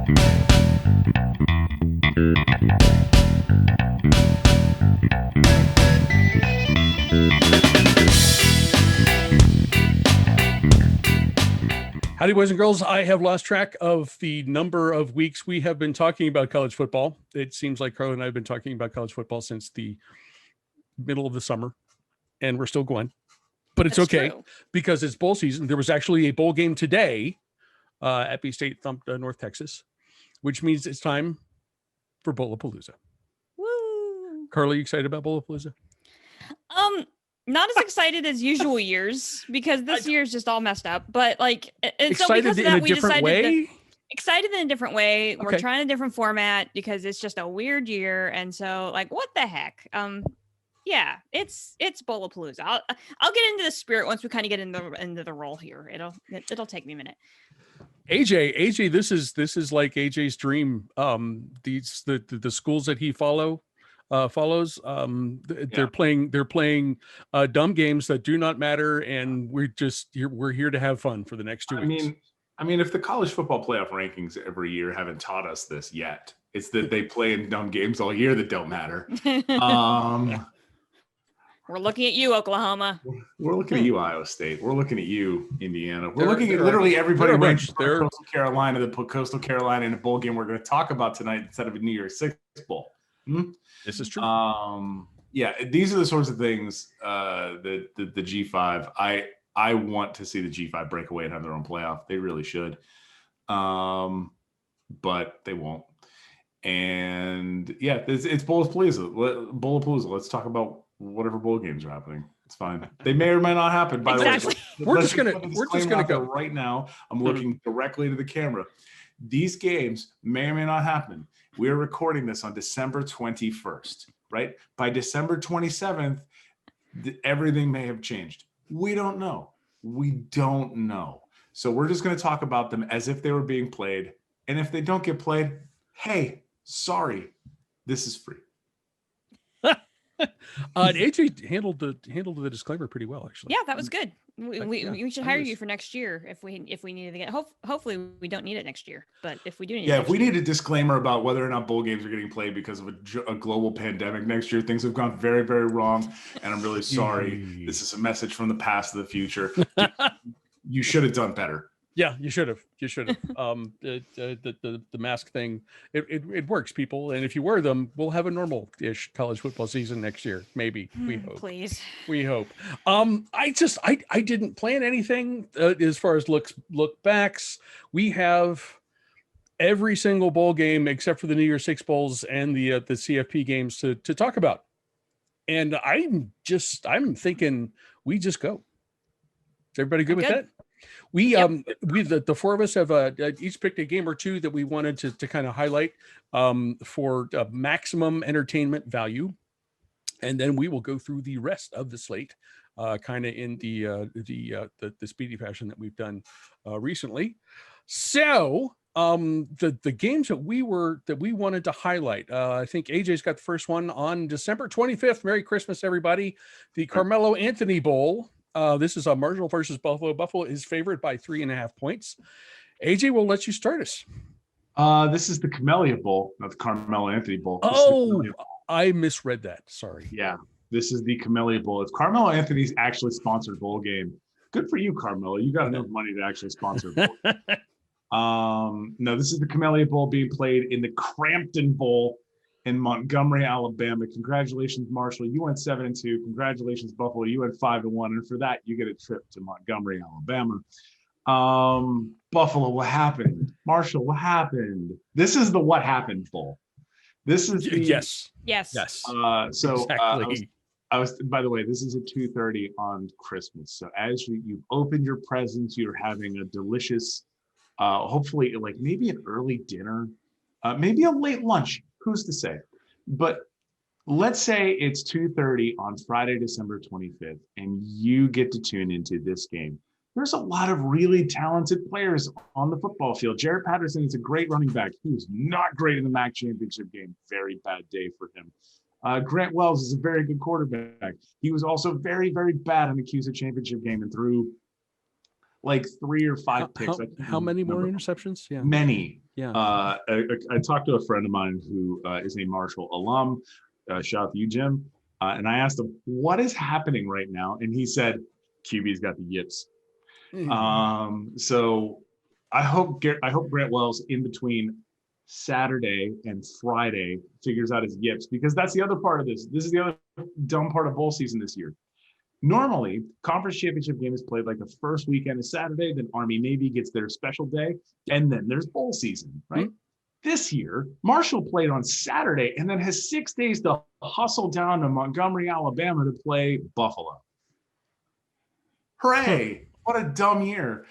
Howdy, boys and girls. I have lost track of the number of weeks we have been talking about college football. It seems like Carla and I have been talking about college football since the middle of the summer, and we're still going. But it's That's okay true. because it's bowl season. There was actually a bowl game today. Epi State thumped North Texas, which means it's time for Bowlapalooza. Woo! Carla, you excited about Bowlapalooza? Not as excited as usual years because this year's just all messed up. But like, and so Excited because of in that, a we different decided way? excited in a different way. Okay. We're trying a different format because it's just a weird year, and so like, what the heck? Yeah, it's Bowlapalooza. I'll get into the spirit once we kind of get into the role here. It'll take me a minute. AJ, this is like AJ's dream. The schools that he follows. They're playing dumb games that do not matter, and we're here to have fun for the next 2 weeks. I mean, if the college football playoff rankings every year haven't taught us this yet, it's that they play in dumb games all year that don't matter. We're looking at you, Oklahoma. We're looking at you, Iowa State. We're looking at you, Indiana. We're looking at literally everybody ranked Coastal Carolina, the Coastal Carolina in a bowl game we're going to talk about tonight instead of a New Year's Six Bowl. This is true. Yeah, these are the sorts of things that the G5. I want to see the G5 break away and have their own playoff. They really should, but they won't. And yeah, it's Bowlapalooza. Let's talk about whatever bowl games are happening. It's fine. They may or may not happen. By the way, we're just gonna go right now. I'm looking directly to the camera. These games may or may not happen. We're recording this on December 21st, right? By December 27th, everything may have changed. We don't know. So we're just going to talk about them as if they were being played. And if they don't get played, hey, sorry, this is free. AJ handled the disclaimer pretty well, actually. Yeah, that was good. We should hire you for next year if we needed to get. Hopefully, we don't need it next year. But if we do need, if we need a disclaimer about whether or not bowl games are getting played because of a global pandemic next year, things have gone very, very wrong, and I'm really sorry. This is a message from the past to the future. You should have done better. Yeah, you should have. The mask thing, it works, people. And if you wear them, we'll have a normal-ish college football season next year. Maybe. We hope. Please. We hope. I didn't plan anything as far as look backs. We have every single bowl game except for the New Year's Six Bowls and the CFP games to talk about. And I'm thinking we just go. Is everybody good with that? The four of us have each picked a game or two that we wanted to kind of highlight for maximum entertainment value, and then we will go through the rest of the slate, kind of in the speedy fashion that we've done recently. So the games that we wanted to highlight, I think AJ's got the first one on December 25th. Merry Christmas, everybody! The Carmelo Anthony Bowl. This is a Marshall versus Buffalo. Buffalo is favored by 3.5 points. AJ, we'll let you start us. This is the Camellia Bowl, not the Carmelo Anthony Bowl. I misread that. Sorry. Yeah, this is the Camellia Bowl. It's Carmelo Anthony's actually sponsored bowl game. Good for you, Carmelo. You got enough money to actually sponsor a bowl. No, this is the Camellia Bowl being played in the Crampton Bowl in Montgomery, Alabama. Congratulations, Marshall. You went 7-2. Congratulations, Buffalo. You went 5-1. And for that, you get a trip to Montgomery, Alabama. Buffalo, what happened? Marshall, what happened? This is the What Happened Bowl. This is the yes. Exactly. I was. By the way, this is at 2:30 on Christmas. So as you open your presents, you're having a delicious, hopefully like maybe an early dinner, maybe a late lunch. Who's to say? But let's say it's 2:30 on Friday, December 25th, and you get to tune into this game. There's a lot of really talented players on the football field. Jared Patterson is a great running back. He was not great in the MAC championship game. Very bad day for him. Grant Wells is a very good quarterback. He was also very, very bad in the CUSA championship game and threw like 3 or 5 picks. How many more interceptions? Yeah, many. Yeah. I talked to a friend of mine who is a Marshall alum. Shout out to you, Jim. And I asked him, what is happening right now? And he said, QB's got the yips. So I hope Grant Wells in between Saturday and Friday figures out his yips, because that's the other part of this. This is the other dumb part of bowl season this year. Normally, conference championship game is played like the first weekend is Saturday, then Army Navy gets their special day, and then there's bowl season, right? Mm-hmm. This year, Marshall played on Saturday and then has 6 days to hustle down to Montgomery, Alabama to play Buffalo. Hooray! What a dumb year.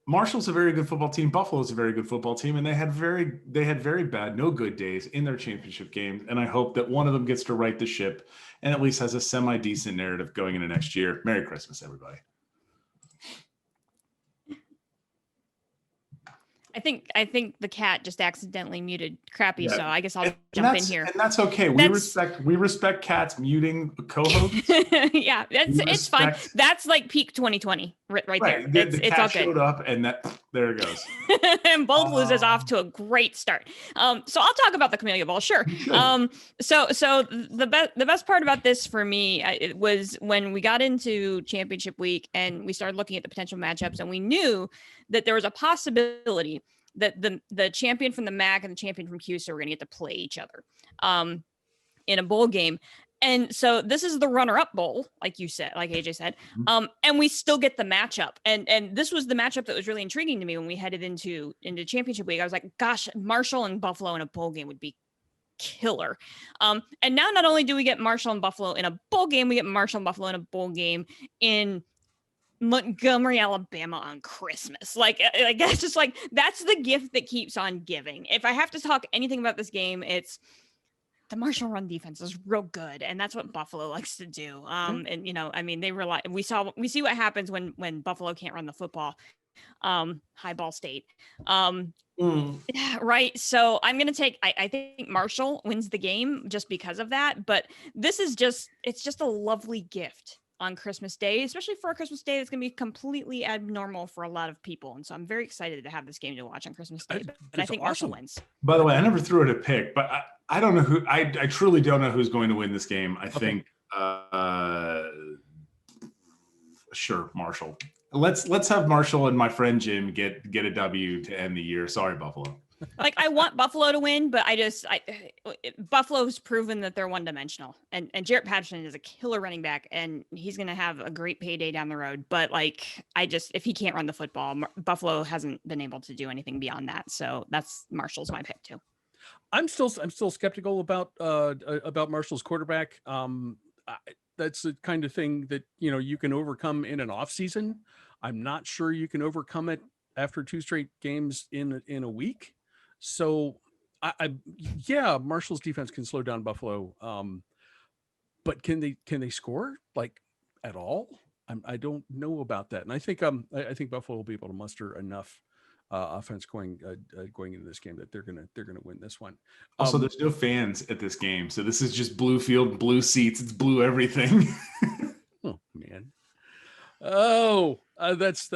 Marshall's a very good football team. Buffalo's a very good football team, and they had very bad, no good days in their championship games. And I hope that one of them gets to right the ship and at least has a semi-decent narrative going into next year. Merry Christmas, everybody. I think the cat just accidentally muted Crappy, so I guess I'll jump in here. And that's okay. We respect cats muting co-hosts. Yeah, it's fine. That's like peak 2020 right there. The cat all good. Showed up, and there it goes. And Bowlapalooza is off to a great start. So I'll talk about the Camellia Bowl, sure. So the best part about this for me it was when we got into championship week and we started looking at the potential matchups, and we knew that there was a possibility that the champion from the MAC and the champion from CUSA were going to get to play each other in a bowl game. And so this is the runner-up bowl, like you said, like AJ said, and we still get the matchup. And this was the matchup that was really intriguing to me when we headed into championship week. I was like, gosh, Marshall and Buffalo in a bowl game would be killer. And now not only do we get Marshall and Buffalo in a bowl game, we get Marshall and Buffalo in a bowl game in Montgomery, Alabama on Christmas. Like that's just like, that's the gift that keeps on giving. If I have to talk anything about this game, it's the Marshall run defense is real good. And that's what Buffalo likes to do. And I mean, we see what happens when Buffalo can't run the football. High Ball State. Right. So I'm going to take, I think Marshall wins the game just because of that. But this is it's just a lovely gift on Christmas Day, especially for a Christmas Day that's going to be completely abnormal for a lot of people. And so I'm very excited to have this game to watch on Christmas Day. But I think Marshall wins. By the way, I never threw it a pick, but I don't know who, I truly don't know who's going to win this game. I think, sure, Marshall. Let's have Marshall and my friend Jim get a W to end the year. Sorry, Buffalo. Like I want Buffalo to win, but Buffalo's proven that they're one-dimensional, and Jarrett Patterson is a killer running back, and he's going to have a great payday down the road. But if he can't run the football, Buffalo hasn't been able to do anything beyond that. So Marshall's my pick too. I'm still skeptical about Marshall's quarterback. That's the kind of thing that you can overcome in an off season. I'm not sure you can overcome it after 2 straight games in a week. So Marshall's defense can slow down Buffalo. But can they score at all? I don't know about that. And I think Buffalo will be able to muster enough offense going into this game that they're gonna win this one. Also, there's no fans at this game, so this is just blue field, blue seats. It's blue everything. Oh man. Oh, that's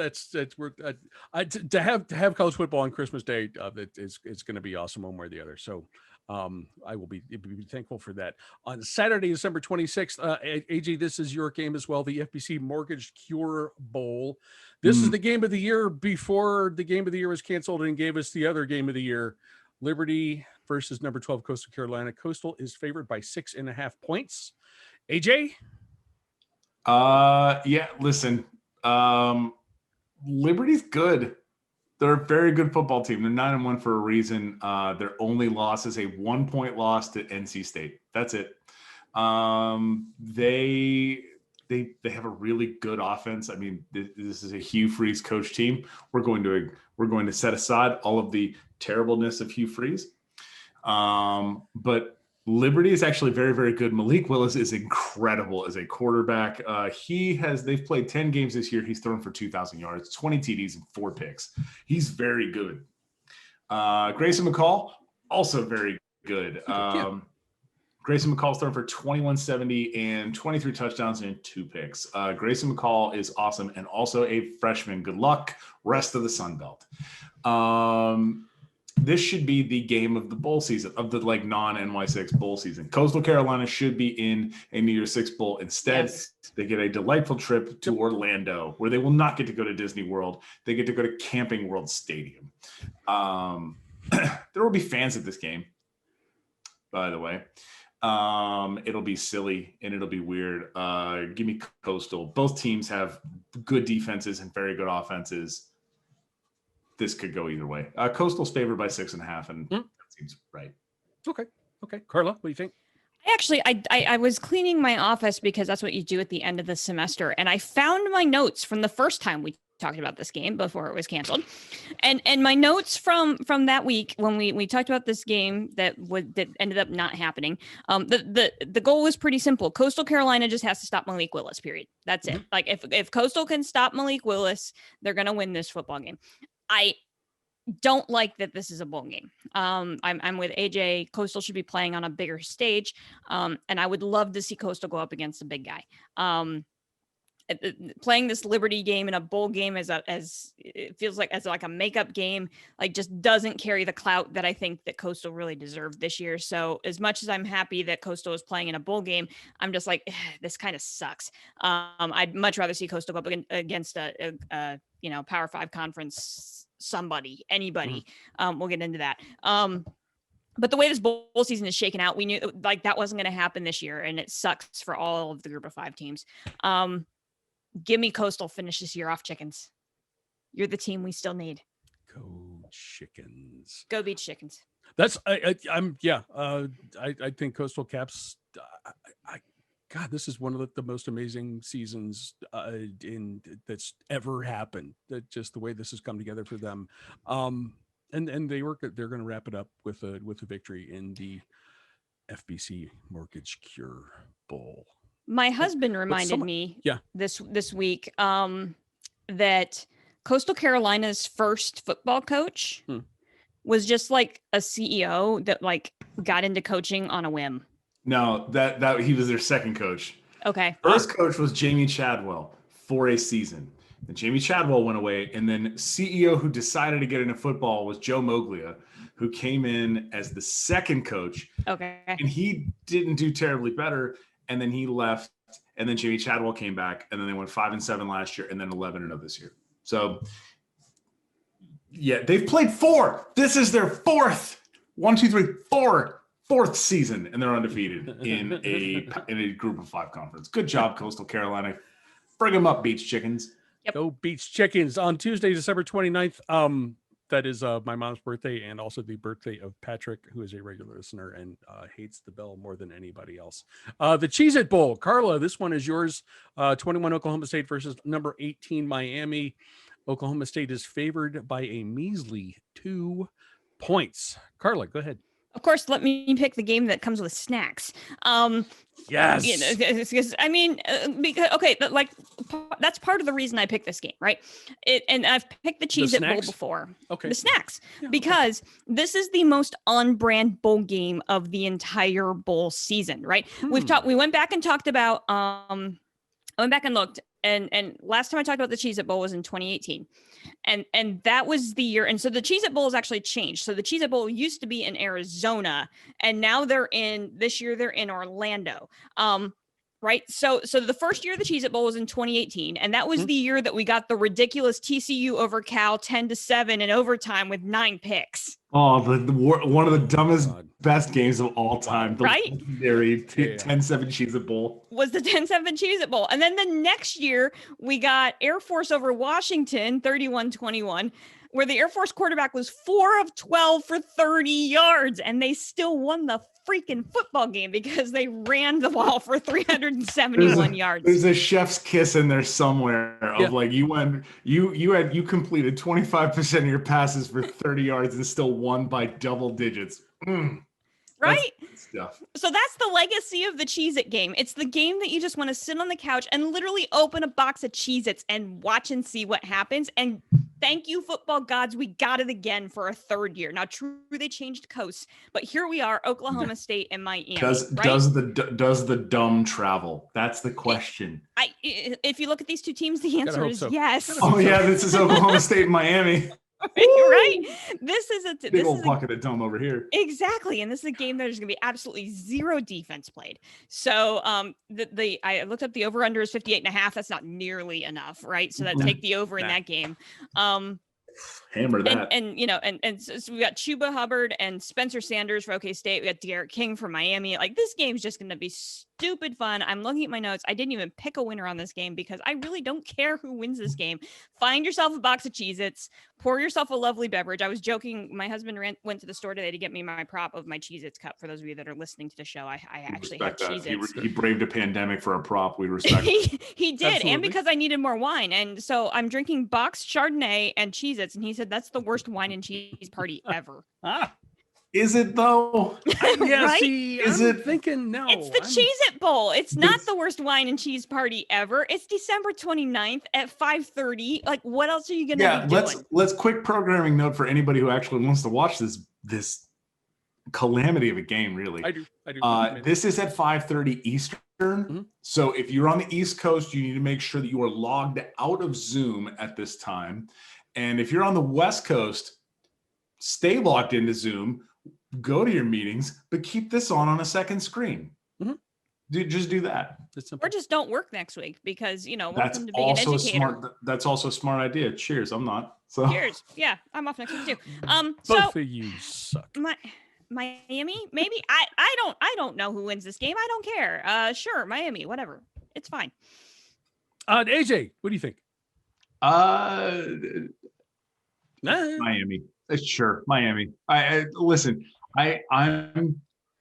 worth to have college football on Christmas Day. It's going to be awesome one way or the other. So I will be thankful for that. On Saturday, December 26th, AJ, this is your game as well, the FBC Mortgage Cure Bowl. This is the game of the year before the game of the year was canceled and gave us the other game of the year, Liberty versus number 12 Coastal Carolina. Coastal is favored by 6.5 points. AJ? Listen, Liberty's good. They're a very good football team. They're 9-1 for a reason. Their only loss is a 1-point loss to NC State. That's it. They have a really good offense. I mean, this is a Hugh Freeze coach team. We're going to set aside all of the terribleness of Hugh Freeze. But Liberty is actually very, very good. Malik Willis is incredible as a quarterback. They've played 10 games this year. He's thrown for 2,000 yards, 20 TDs, and 4 picks. He's very good. Grayson McCall, also very good. Grayson McCall's thrown for 2170 and 23 touchdowns and 2 picks. Grayson McCall is awesome and also a freshman. Good luck, rest of the Sun Belt. This should be the game of the bowl season, of the like non-NY6 bowl season. Coastal Carolina should be in a New Year's Six bowl. Instead, they get a delightful trip to Orlando, where they will not get to go to Disney World. They get to go to Camping World Stadium. There will be fans at this game, by the way. It'll be silly and it'll be weird. Give me Coastal. Both teams have good defenses and very good offenses. This could go either way. Coastal's favored by 6.5, and that seems right. Okay. Carla, what do you think? I was cleaning my office because that's what you do at the end of the semester, and I found my notes from the first time we talked about this game before it was canceled, and my notes from that week when we talked about this game that ended up not happening. The goal was pretty simple. Coastal Carolina just has to stop Malik Willis. Period. That's it. Like if Coastal can stop Malik Willis, they're gonna win this football game. I don't like that this is a bowl game. I'm with AJ. Coastal should be playing on a bigger stage, and I would love to see Coastal go up against a big guy. Playing this Liberty game in a bowl game as it feels like as like a makeup game, like just doesn't carry the clout that I think that Coastal really deserved this year. So as much as I'm happy that Coastal is playing in a bowl game, I'm just like, this kind of sucks. I'd much rather see Coastal go up against a Power 5 conference, anybody. We'll get into that. But the way this bowl season is shaken out, we knew like that wasn't going to happen this year, and it sucks for all of the group of 5 teams. Give me Coastal, finish this year off, Chickens. You're the team we still need. Go Chickens. Go Beach Chickens. That's I think Coastal Caps. God, this is one of the most amazing seasons that's ever happened. That just the way this has come together for them, and they're going to wrap it up with a victory in the FBC Mortgage Cure Bowl. My husband reminded me this week that Coastal Carolina's first football coach was just like a CEO that like got into coaching on a whim. No, that he was their second coach. Okay. First coach was Jamie Chadwell for a season. And Jamie Chadwell went away, and then CEO who decided to get into football was Joe Moglia, who came in as the second coach. Okay. And he didn't do terribly better. And then he left, and then Jamie Chadwell came back, and then they went 5-7 last year, and then 11-0 this year. So, yeah, they've played 4. This is their fourth season, and they're undefeated in a group of 5 conference. Good job, Coastal Carolina. Bring them up, Beach Chickens. Yep. Go Beach Chickens. On Tuesday, December 29th. That is my mom's birthday and also the birthday of Patrick, who is a regular listener and hates the bell more than anybody else. The Cheez-It Bowl. Carla, this one is yours. 21 Oklahoma State versus number 18 Miami. Oklahoma State is favored by a measly 2 points. Carla, go ahead. Of course, let me pick the game that comes with snacks. Yes. Because I mean, like that's part of the reason I picked this game, right? And I've picked the Cheez-It Bowl before. Okay. The snacks, because this is the most on-brand bowl game of the entire bowl season, right? We went back and talked about. I went back and looked, and last time I talked about the Cheez-It Bowl was in 2018. And that was the year. And so the Cheez-It Bowl has actually changed. So the Cheez-It Bowl used to be in Arizona, and now this year they're in Orlando. Right. So the first year of the Cheez-It Bowl was in 2018. And that was the year that we got the ridiculous TCU over Cal 10-7 in overtime with 9 picks. Oh, one of the dumbest, best games of all time. The right? legendary 10-7 Cheez-It Bowl. Was the 10-7 Cheez-It Bowl. And then the next year we got Air Force over Washington 31-21, where the Air Force quarterback was 4 of 12 for 30 yards. And they still won the freaking football game because they ran the ball for 371 yards. There's a chef's kiss in there somewhere of like you completed 25% of your passes for 30 yards and still won by double digits. Right? Stuff. So that's the legacy of the Cheez-It game. It's the game that you just want to sit on the couch and literally open a box of Cheez-Its and watch and see what happens. And Thank you, football gods. We got it again for a third year. Now, true, they changed coasts, but here we are, Oklahoma State and Miami. Does the dumb travel? That's the question. If you look at these two teams, the answer is yes. Oh yeah, this is Oklahoma State and Miami. Right? This is a big old pocket of dumb over here. Exactly, and this is a game that there's going to be absolutely zero defense played. So, I looked up the over under is 58.5. That's not nearly enough, right? So take the over in that game. Hammer that. And so we got Chuba Hubbard and Spencer Sanders for OK State. We got Derek King for Miami. Like, this game's just going to be stupid fun. I'm looking at my notes. I didn't even pick a winner on this game because I really don't care who wins this game. Find yourself a box of Cheez-Its, pour yourself a lovely beverage. I was joking. My husband went to the store today to get me my prop of my Cheez-Its cup. For those of you that are listening to the show, I actually had Cheez-Its. He braved a pandemic for a prop. We respect he did. Absolutely. And because I needed more wine. And so I'm drinking boxed Chardonnay and Cheez-Its. And he said, that's the worst wine and cheese party ever. Is it though? Yeah, right? see, I'm thinking no. It's the Cheez-It Bowl. It's not the worst wine and cheese party ever. It's December 29th at 5:30. Like, what else are you gonna be doing? Let's quick programming note for anybody who actually wants to watch this calamity of a game, really. I do. This is at 5:30 Eastern. Mm-hmm. So if you're on the East Coast, you need to make sure that you are logged out of Zoom at this time. And if you're on the West Coast, stay logged into Zoom. Go to your meetings, but keep this on a second screen. Mm-hmm. Just do that. Or just don't work next week because, that's welcome to being an educator. That's also a smart idea. Cheers. I'm not. So cheers. Yeah, I'm off next week too. Both of you suck. Miami, maybe. I don't know who wins this game. I don't care. Sure, Miami, whatever. It's fine. AJ, what do you think? Miami. Sure, Miami. I listen. I'm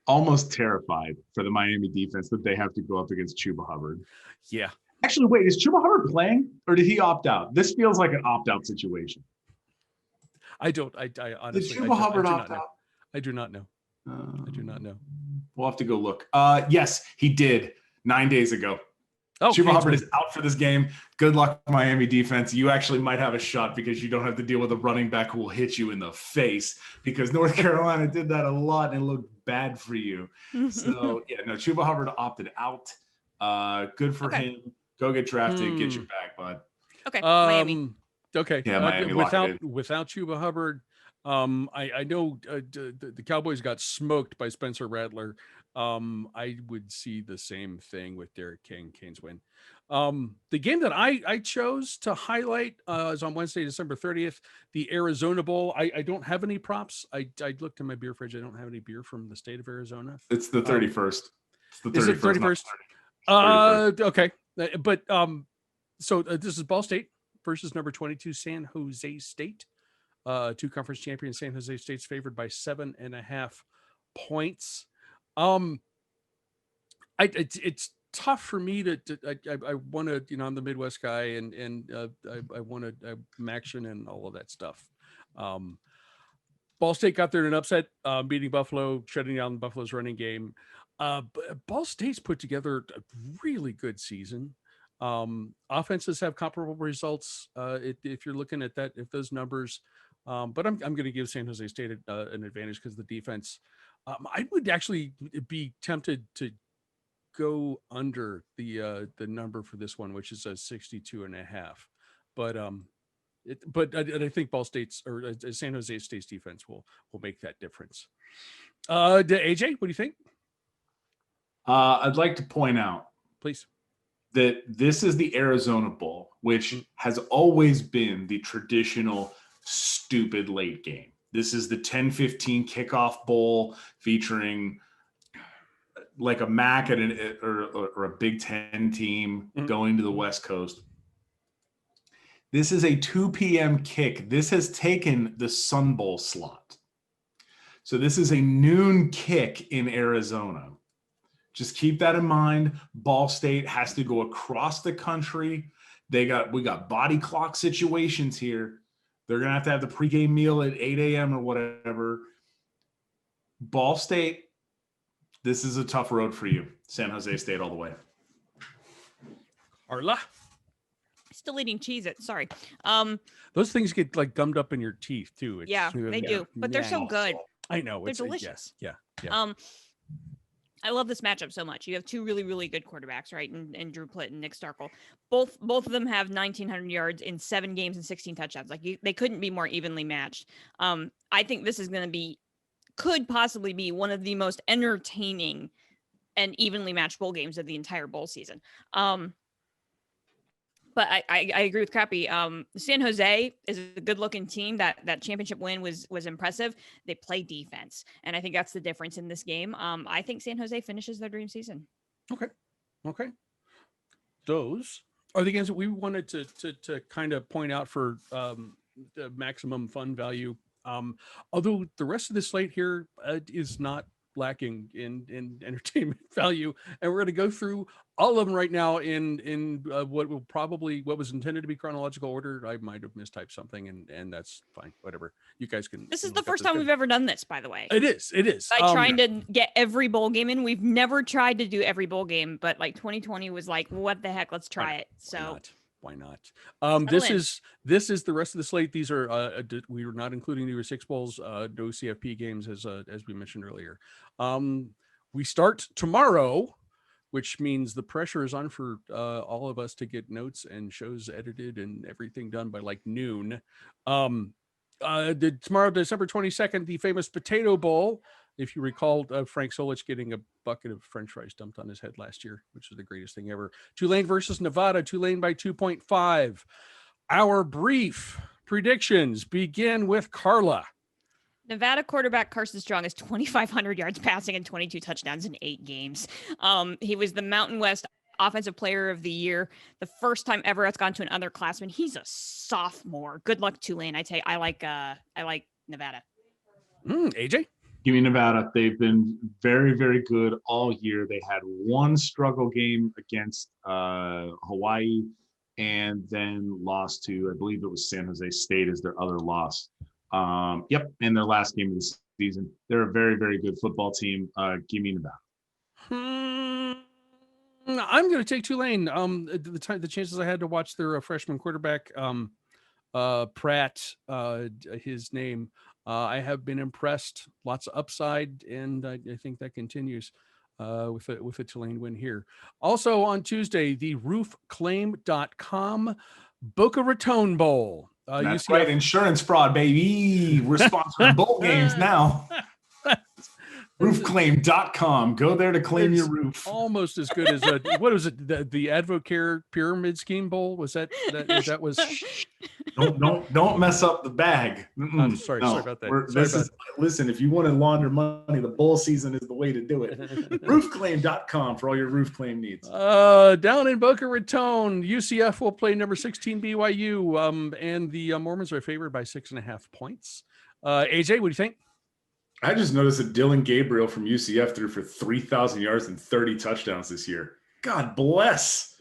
almost terrified for the Miami defense that they have to go up against Chuba Hubbard. Yeah. Actually, wait, is Chuba Hubbard playing or did he opt out? This feels like an opt-out situation. I honestly. Did Chuba Hubbard opt out? I do not know. I do not know. We'll have to go look. Yes, he did 9 days ago. Oh, Chuba Hubbard is out for this game. Good luck, Miami defense. You actually might have a shot because you don't have to deal with a running back who will hit you in the face because North Carolina did that a lot and it looked bad for you. So, Chuba Hubbard opted out. Good for him. Go get drafted. Get your bag, bud. Okay, Miami. Okay. Yeah, Miami without Chuba Hubbard, I know the Cowboys got smoked by Spencer Rattler. I would see the same thing with Derek King. Canes win. The game that I chose to highlight is on Wednesday, December 30th, the Arizona Bowl. I don't have any props. I looked in my beer fridge. I don't have any beer from the state of Arizona. It's the 31st. It's the 31st. Is it 31st? Okay. But so this is Ball State versus number 22 San Jose State. Two conference champions. San Jose State's favored by 7.5 points. It's tough for me to I want to, I'm the Midwest guy and I want to action and all of that stuff. Ball State got there in an upset, beating Buffalo, shutting down Buffalo's running game. Ball State's put together a really good season. Offenses have comparable results. If you're looking at that, if those numbers, but I'm going to give San Jose State an advantage because the defense. I would actually be tempted to go under the number for this one, which is a 62.5. But I think Ball State's or San Jose State's defense will make that difference. AJ, what do you think? I'd like to point out, please, that this is the Arizona Bowl, which has always been the traditional stupid late game. This is the 10-15 kickoff bowl featuring like a MAC or a Big Ten team going to the West Coast. This is a 2 p.m. kick. This has taken the Sun Bowl slot. So this is a noon kick in Arizona. Just keep that in mind. Ball State has to go across the country. We got body clock situations here. They're going to have the pregame meal at 8 a.m. or whatever. Ball State, this is a tough road for you. San Jose State all the way. Carla? Still eating Cheez-Its. Sorry. Those things get like gummed up in your teeth too. Yeah, they do, but they're so good. I know. They're It's delicious. Yes. Yeah. I love this matchup so much. You have two really, really good quarterbacks, right? And Drew Plitt and Nick Starkel. Both of them have 1,900 yards in 7 games and 16 touchdowns. Like they couldn't be more evenly matched. I think this is going to could possibly be one of the most entertaining and evenly matched bowl games of the entire bowl season. But I agree with Crappy. San Jose is a good-looking team. That championship win was impressive. They play defense, and I think that's the difference in this game. I think San Jose finishes their dream season. Okay. Those are the games that we wanted to kind of point out for the maximum fun value. Although the rest of the slate here is not lacking in entertainment value, and we're going to go through all of them right now in what was intended to be chronological order. I might have mistyped something, and that's fine. Whatever, you guys can. This is the first time we've ever done this, by the way. It is. By trying to get every bowl game in. We've never tried to do every bowl game, but like 2020 was like, what the heck? Let's try it. So. Why not? This is the rest of the slate. These are we are not including the 6 bowls, no CFP games as we mentioned earlier. We start tomorrow, which means the pressure is on for all of us to get notes and shows edited and everything done by like noon. Tomorrow, December 22nd, the famous Potato Bowl. If you recall, Frank Solich getting a bucket of French fries dumped on his head last year, which was the greatest thing ever. Tulane versus Nevada, Tulane by 2.5. Our brief predictions begin with Carla. Nevada quarterback Carson Strong is 2,500 yards passing and 22 touchdowns in 8 games. He was the Mountain West Offensive Player of the Year, the first time ever it's gone to an underclassman. He's a sophomore. Good luck, Tulane. I tell you, I like Nevada. AJ? Give me Nevada. They've been very, very good all year. They had one struggle game against Hawaii and then lost to, I believe it was San Jose State as their other loss. In their last game of the season. They're a very, very good football team. Give me Nevada. I'm going to take Tulane. The chances I had to watch their freshman quarterback, Pratt, his name, I have been impressed. Lots of upside, and I think that continues with a Tulane win here. Also on Tuesday, the roofclaim.com Boca Raton Bowl. That's right, insurance fraud, baby. We're sponsoring bowl games now. Roofclaim.com. Go there to claim your roof. Almost as good as what was it? The Advocare Pyramid Scheme Bowl? Was that was? Don't mess up the bag. I'm sorry about that. Listen, if you want to launder money, the bowl season is the way to do it. Roofclaim.com for all your roof claim needs. Down in Boca Raton, UCF will play number 16 BYU, and the Mormons are favored by 6.5 points. AJ, what do you think? I just noticed that Dylan Gabriel from UCF threw for 3,000 yards and 30 touchdowns this year. God bless.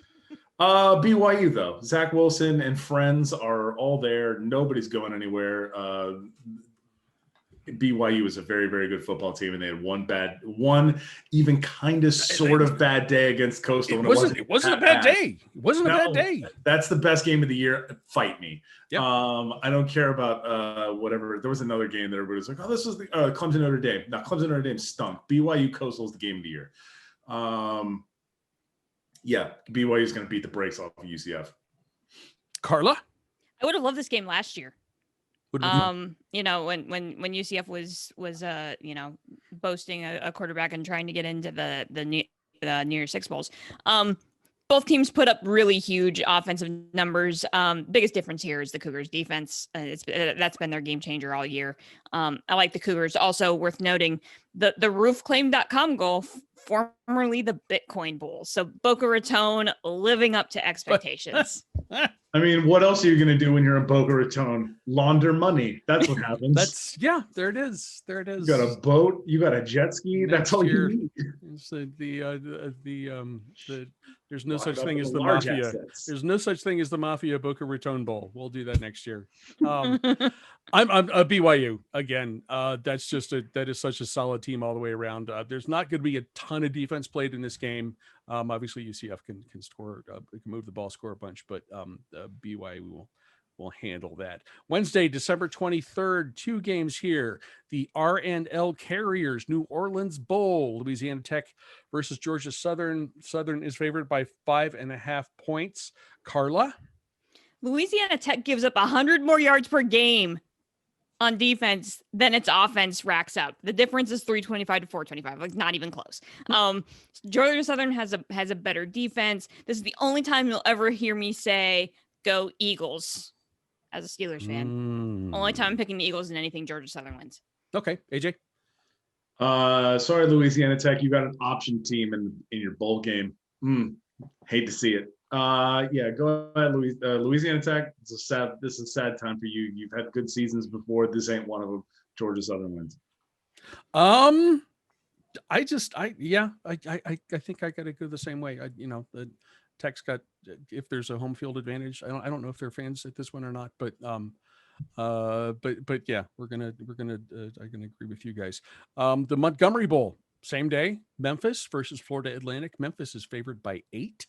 BYU, though. Zach Wilson and friends are all there. Nobody's going anywhere. BYU is a very, very good football team, and they had one even kind of sort of bad day against Coastal. It wasn't a bad day. It wasn't a bad day. That's the best game of the year. Fight me. Yep. I don't care about whatever. There was another game that everybody was like, oh, this was the Clemson Notre Dame. No, Clemson Notre Dame stunk. BYU Coastal is the game of the year. BYU is going to beat the brakes off of UCF. Carla? I would have loved this game last year. When UCF was boasting a quarterback and trying to get into the New Year's Six Bowls. Both teams put up really huge offensive numbers. Biggest difference here is the Cougars defense. That's been their game changer all year. I like the Cougars. Also worth noting the roofclaim.com goal, formerly the Bitcoin Bowl. So Boca Raton living up to expectations. I mean, what else are you going to do when you're in Boca Raton? Launder money. That's what happens. There it is. You got a boat. You got a jet ski. That's all you need. So the There's no Talk such about thing as the large Mafia. assets. There's no such thing as the Mafia Boca Raton Bowl. We'll do that next year. I'm a BYU again. That is such a solid team all the way around. There's not going to be a ton of defense played in this game. Obviously UCF can score, can move the ball, score a bunch, but BYU will handle that. Wednesday, December 23rd, 2 games here. The R&L Carriers New Orleans Bowl, Louisiana Tech versus Georgia Southern. Southern is favored by 5.5 points. Carla? Louisiana Tech gives up 100 more yards per game on defense than its offense racks up. The difference is 325 to 425, like not even close. Georgia Southern has a better defense. This is the only time you'll ever hear me say go Eagles as a Steelers fan. Only time I'm picking the Eagles in anything Georgia Southern wins. Okay, AJ. Sorry, Louisiana Tech, you got an option team in your bowl game. Hate to see it. Yeah, go ahead, Louisiana Tech. This is a sad time for you. You've had good seasons before. This ain't one of them. Georgia Southern wins. I think I got to go the same way. The Tech's got, if there's a home field advantage, I don't know if they're fans at this one or not, but yeah, I can agree with you guys. The Montgomery Bowl, same day, Memphis versus Florida Atlantic. Memphis is favored by 8.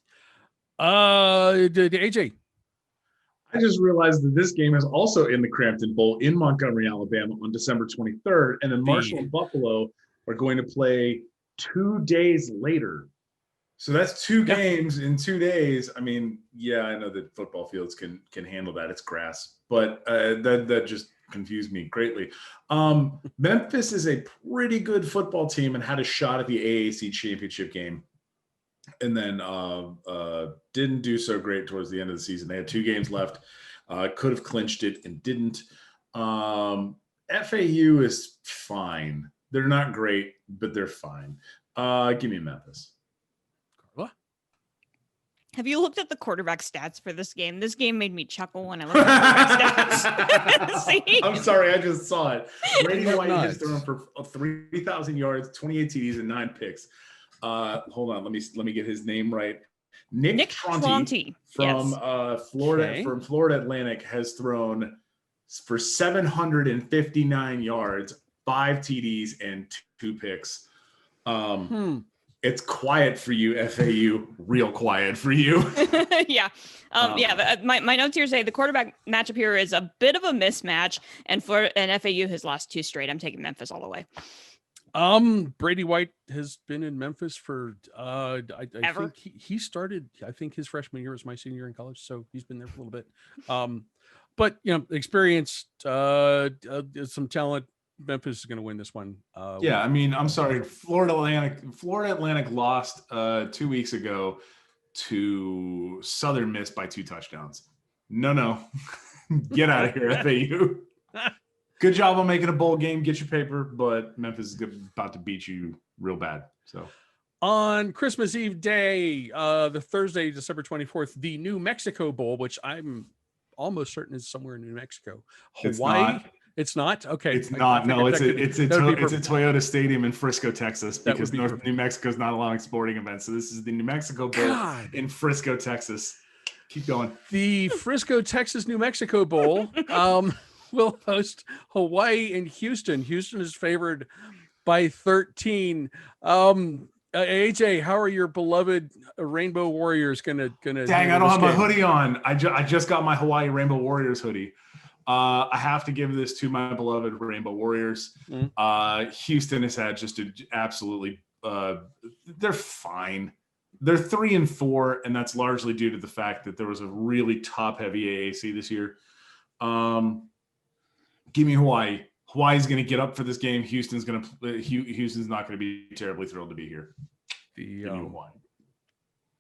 AJ. I just realized that this game is also in the Crampton Bowl in Montgomery, Alabama on December 23rd. And then Marshall and Buffalo are going to play 2 days later. So that's 2 games in 2 days. I mean, yeah, I know that football fields can handle that. It's grass, but that just confused me greatly. Memphis is a pretty good football team and had a shot at the AAC championship game, and then didn't do so great towards the end of the season. They had 2 games left, could have clinched it and didn't. FAU is fine. They're not great, but they're fine. Give me Memphis. Have you looked at the quarterback stats for this game? This game made me chuckle when I looked at quarterback stats. See? I'm sorry, I just saw it. Brady White has thrown for 3,000 yards, 28 TDs, and 9 picks. Hold on, let me get his name right. Nick Tronti from Florida, from Florida Atlantic, has thrown for 759 yards, 5 TDs, and 2 picks. It's quiet for you, FAU. Real quiet for you. Yeah. My notes here say the quarterback matchup here is a bit of a mismatch, and FAU has lost 2 straight. I'm taking Memphis all the way. Brady White has been in Memphis for I think he started, I think his freshman year was my senior year in college, so he's been there for a little bit. But experience, some talent. Memphis is going to win this one. Yeah, I mean, I'm sorry, Florida Atlantic lost 2 weeks ago to Southern Miss by 2 touchdowns. No, get out of here, FAU. Good job on making a bowl game. Get your paper, but Memphis is about to beat you real bad. So on Christmas Eve day, the Thursday, December 24th, the New Mexico Bowl, which I'm almost certain is somewhere in New Mexico. Hawaii. It's not? Okay. It's not. No, it's a Toyota Stadium in Frisco, Texas, because New Mexico is not allowing sporting events. So this is the New Mexico Bowl in Frisco, Texas. Keep going. The Frisco, Texas, New Mexico Bowl will host Hawaii and Houston. Houston is favored by 13. AJ, how are your beloved Rainbow Warriors gonna? Dang, I don't have my hoodie on. I just got my Hawaii Rainbow Warriors hoodie. I have to give this to my beloved Rainbow Warriors. Houston has had just absolutely they're fine. They're 3-4, and that's largely due to the fact that there was a really top-heavy AAC this year. Give me Hawaii. Hawaii's going to get up for this game. Houston's not going to be terribly thrilled to be here. The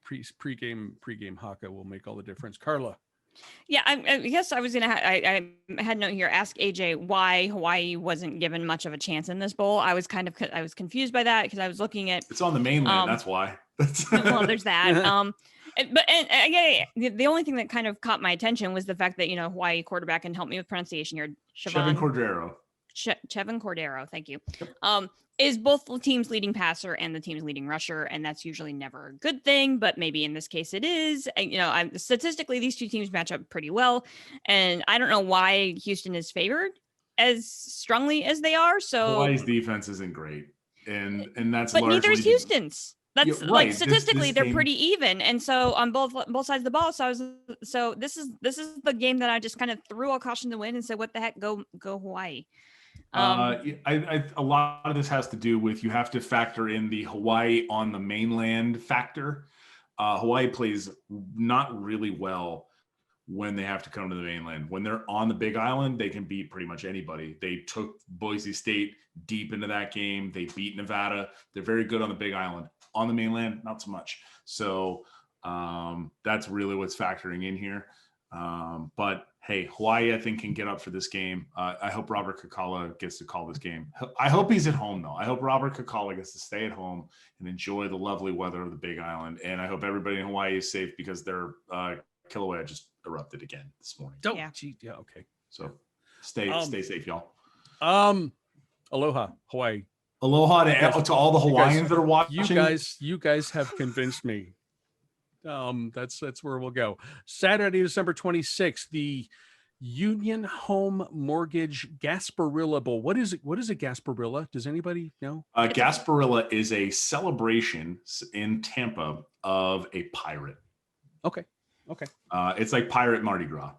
pregame haka will make all the difference. Carla. Yeah, I guess I was gonna. I had a note here. Ask AJ why Hawaii wasn't given much of a chance in this bowl. I was confused by that because I was looking at. It's on the mainland. That's why. Well, there's that. But the only thing that kind of caught my attention was the fact that Hawaii quarterback, and help me with pronunciation here, Chevin Cordero. Chevin Cordero, thank you, is both the team's leading passer and the team's leading rusher, and that's usually never a good thing, but maybe in this case it is. And, statistically, these two teams match up pretty well, and I don't know why Houston is favored as strongly as they are. So Hawaii's defense isn't great, and that's but largely neither is Houston's. That's Yeah, like right. statistically This they're game- pretty even, and so on both sides of the ball. So this is the game that I just kind of threw a caution to the wind and said, "What the heck, go Hawaii." I a lot of this has to do with you have to factor in the Hawaii on the mainland factor. Hawaii plays not really well when they have to come to the mainland. When they're on the Big Island, they can beat pretty much anybody. They took Boise State deep into that game. They beat Nevada. They're very good on the Big Island. On the mainland, not so much. So that's really what's factoring in here. But hey, Hawaii, I think, can get up for this game. I hope Robert Kakala gets to call this game. I hope he's at home, though. I hope Robert Kakala gets to stay at home and enjoy the lovely weather of the Big Island. And I hope everybody in Hawaii is safe because their Kilauea just erupted again this morning. Okay. So stay safe, y'all. Aloha, Hawaii. Aloha to all the Hawaiians that are watching. You guys have convinced me. That's where we'll go. Saturday, December 26th, the Union Home Mortgage Gasparilla Bowl. What is it? What is a Gasparilla? Does anybody know? Gasparilla is a celebration in Tampa of a pirate. Okay. It's like Pirate Mardi Gras.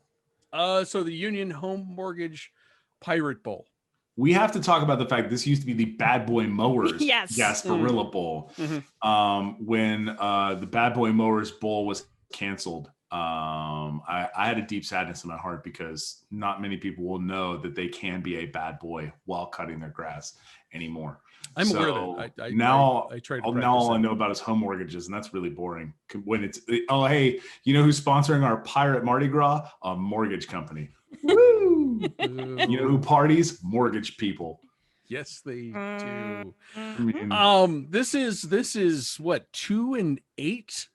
So the Union Home Mortgage Pirate Bowl. We have to talk about the fact this used to be the Bad Boy Mowers Yes. Gasparilla Bowl. Mm-hmm. When the Bad Boy Mowers Bowl was canceled, I had a deep sadness in my heart because not many people will know that they can be a bad boy while cutting their grass anymore. I'm aware of that. I try to now all I know about is home mortgages, and that's really boring. When it's hey, you know who's sponsoring our Pirate Mardi Gras? A mortgage company. Woo! You know who parties? Mortgage people. Yes, they do. I mean, This is what, 2-8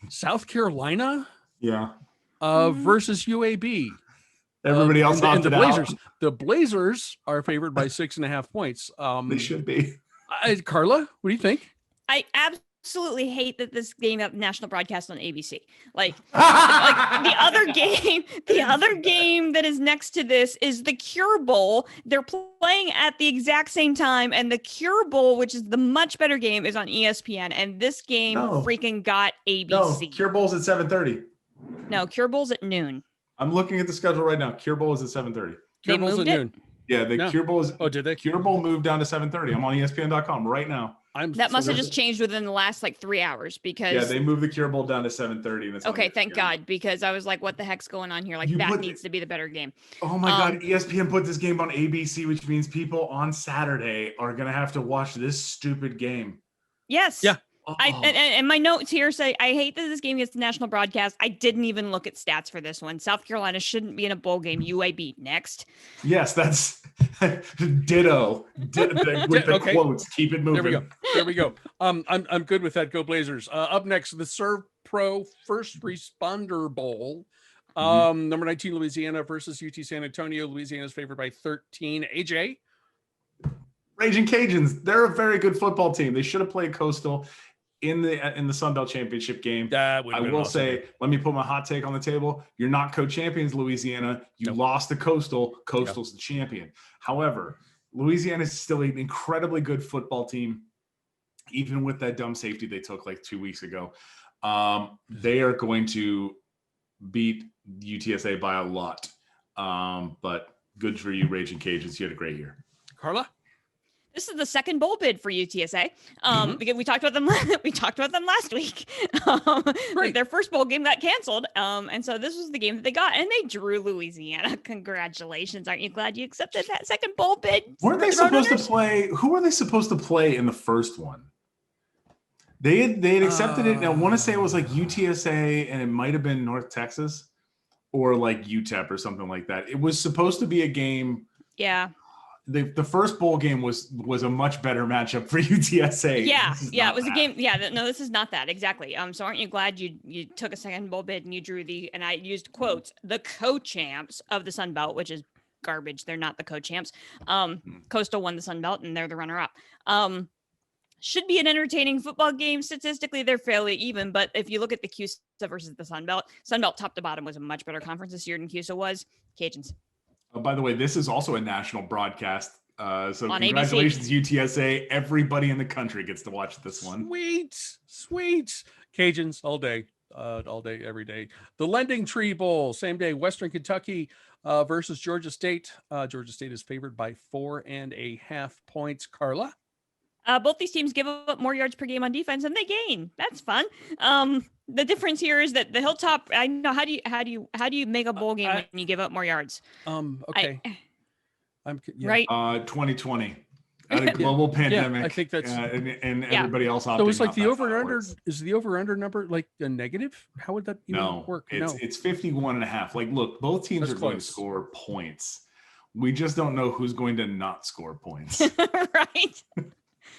South Carolina? yeah. Versus UAB. Everybody else and the opted out. Blazers. The Blazers are favored by 6.5 points. They should be. Carla, what do you think? I absolutely hate that this game got national broadcast on ABC. Like the other game that is next to this is the Cure Bowl. They're playing at the exact same time, and the Cure Bowl, which is the much better game, is on ESPN. And this game freaking got ABC. No, Cure Bowl's at 7:30. No, Cure Bowl's at noon. I'm looking at the schedule right now. Cure Bowl is at 7:30. Cure Bowl's moved at it? noon. Yeah, the Cure Bowl is. Oh, did they? Cure Bowl moved down to 7:30. I'm on ESPN.com right now. That must have just changed within the last 3 hours because they moved the Cure Bowl down to 7:30. And it's on okay, thank ESPN. God, because I was like, what the heck's going on here? Like that needs to be the better game. Oh my God, ESPN put this game on ABC, which means people on Saturday are gonna have to watch this stupid game. Yes. Yeah. Oh. And my notes here say, I hate that this game gets the national broadcast. I didn't even look at stats for this one. South Carolina shouldn't be in a bowl game. UAB next. Yes, that's ditto. With the quotes. Keep it moving. There we go. I'm good with that. Go Blazers. Up next, the Serve Pro First Responder Bowl. Number 19, Louisiana versus UT San Antonio. Louisiana is favored by 13. AJ? Raging Cajuns. They're a very good football team. They should have played Coastal in the Sun Belt Championship game. That would I will say, let me put my hot take on the table. You're not co-champions, Louisiana. You lost to Coastal. Coastal's the champion. However, Louisiana is still an incredibly good football team, even with that dumb safety they took 2 weeks ago. They are going to beat UTSA by a lot. But good for you, Raging Cajuns. You had a great year. Carla? This is the second bowl bid for UTSA. Because we talked about them. We talked about them last week. Right. Their first bowl game got canceled. And so this was the game that they got, and they drew Louisiana. Congratulations! Aren't you glad you accepted that second bowl bid? Weren't they supposed to play? Who were they supposed to play in the first one? They had accepted it. And I want to say it was UTSA, and it might have been North Texas, or UTEP or something like that. It was supposed to be a game. Yeah. The first bowl game was a much better matchup for UTSA. Yeah, it was a game. Yeah, no, this is not that exactly. So aren't you glad you took a second bowl bid and you drew and I used quotes, the co-champs of the Sun Belt, which is garbage. They're not the co-champs. Coastal won the Sun Belt, and they're the runner-up. Should be an entertaining football game. Statistically, they're fairly even, but if you look at the CUSA versus the Sun Belt top to bottom was a much better conference this year than CUSA was. Cajuns. Oh, by the way, this is also a national broadcast. So On congratulations, UTSA. Everybody in the country gets to watch this one. Sweet. Cajuns all day, every day. The Lending Tree Bowl, same day. Western Kentucky versus Georgia State. Georgia State is favored by 4.5 points. Carla? Both these teams give up more yards per game on defense than they gain. That's fun. The difference here is that the Hilltop. I know how do you make a bowl game when you give up more yards? Okay. Right. 2020, at a global pandemic. I think that's and everybody else. So it's like the over and under. Is the over under number like a negative? How would that even work? It's 51.5. Like, look, both teams That's are going to close. score points. We just don't know who's going to not score points. Right.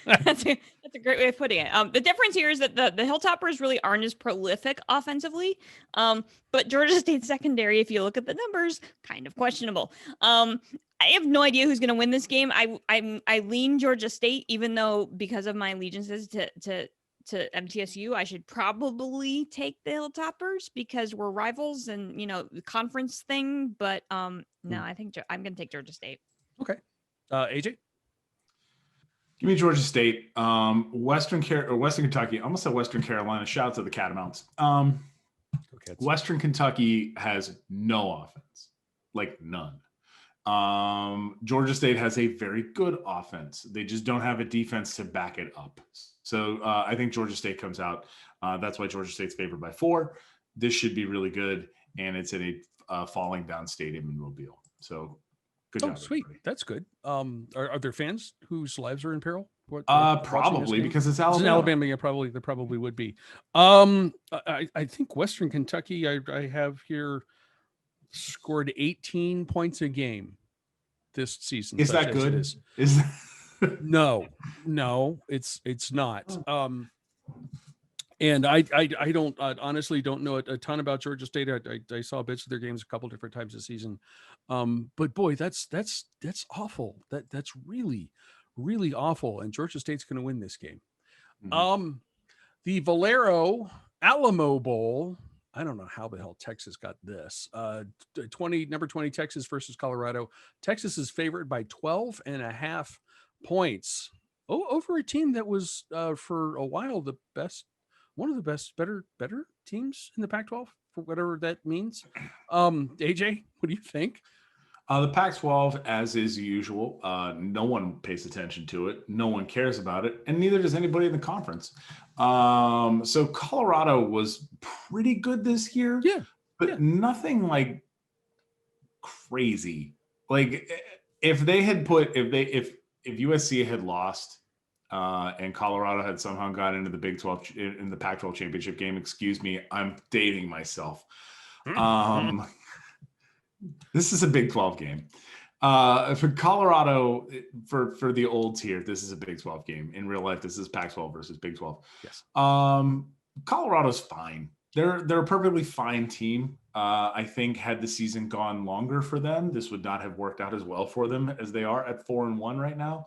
That's a great way of putting it. The difference here is that the Hilltoppers really aren't as prolific offensively, but Georgia State's secondary, if you look at the numbers, kind of questionable. I have no idea who's going to win this game. I lean Georgia State, even though because of my allegiances to MTSU, I should probably take the Hilltoppers because we're rivals and the conference thing. But no, I think I'm going to take Georgia State. Okay, AJ. Give me Georgia State. Western Kentucky. I almost said Western Carolina. Shout out to the Catamounts. Western Kentucky has no offense, like none. Georgia State has a very good offense. They just don't have a defense to back it up. So I think Georgia State comes out. That's why Georgia State's favored by 4. This should be really good, and it's in a falling down stadium in Mobile. So good job. Sweet. Everybody. That's good. Are there fans whose lives are in peril? Probably because it's Alabama. It's in Alabama, yeah, there probably would be. I think Western Kentucky, I have here, scored 18 points a game this season. Is that good? Is that... No, it's not. And I don't honestly don't know a ton about Georgia State. I saw bits of their games a couple different times this season. But boy, that's awful. That's really awful. And Georgia State's going to win this game. Mm-hmm. The Valero Alamo Bowl. I don't know how the hell Texas got this. Number 20 Texas versus Colorado. Texas is favored by 12.5 points. Over a team that was for a while one of the best, better teams in the Pac-12, for whatever that means. AJ, what do you think? The Pac-12, as is usual, no one pays attention to it. No one cares about it, and neither does anybody in the conference. So Colorado was pretty good this year, but nothing like crazy. Like if USC had lost and Colorado had somehow got into the Big 12 in the Pac-12 championship game, excuse me, I'm dating myself. This is a Big 12 game. For Colorado, for the olds here, this is a Big 12 game. In real life, this is Pac-12 versus Big 12. Yes. Colorado's fine. They're a perfectly fine team. I think had the season gone longer for them, this would not have worked out as well for them as they are at 4-1 right now.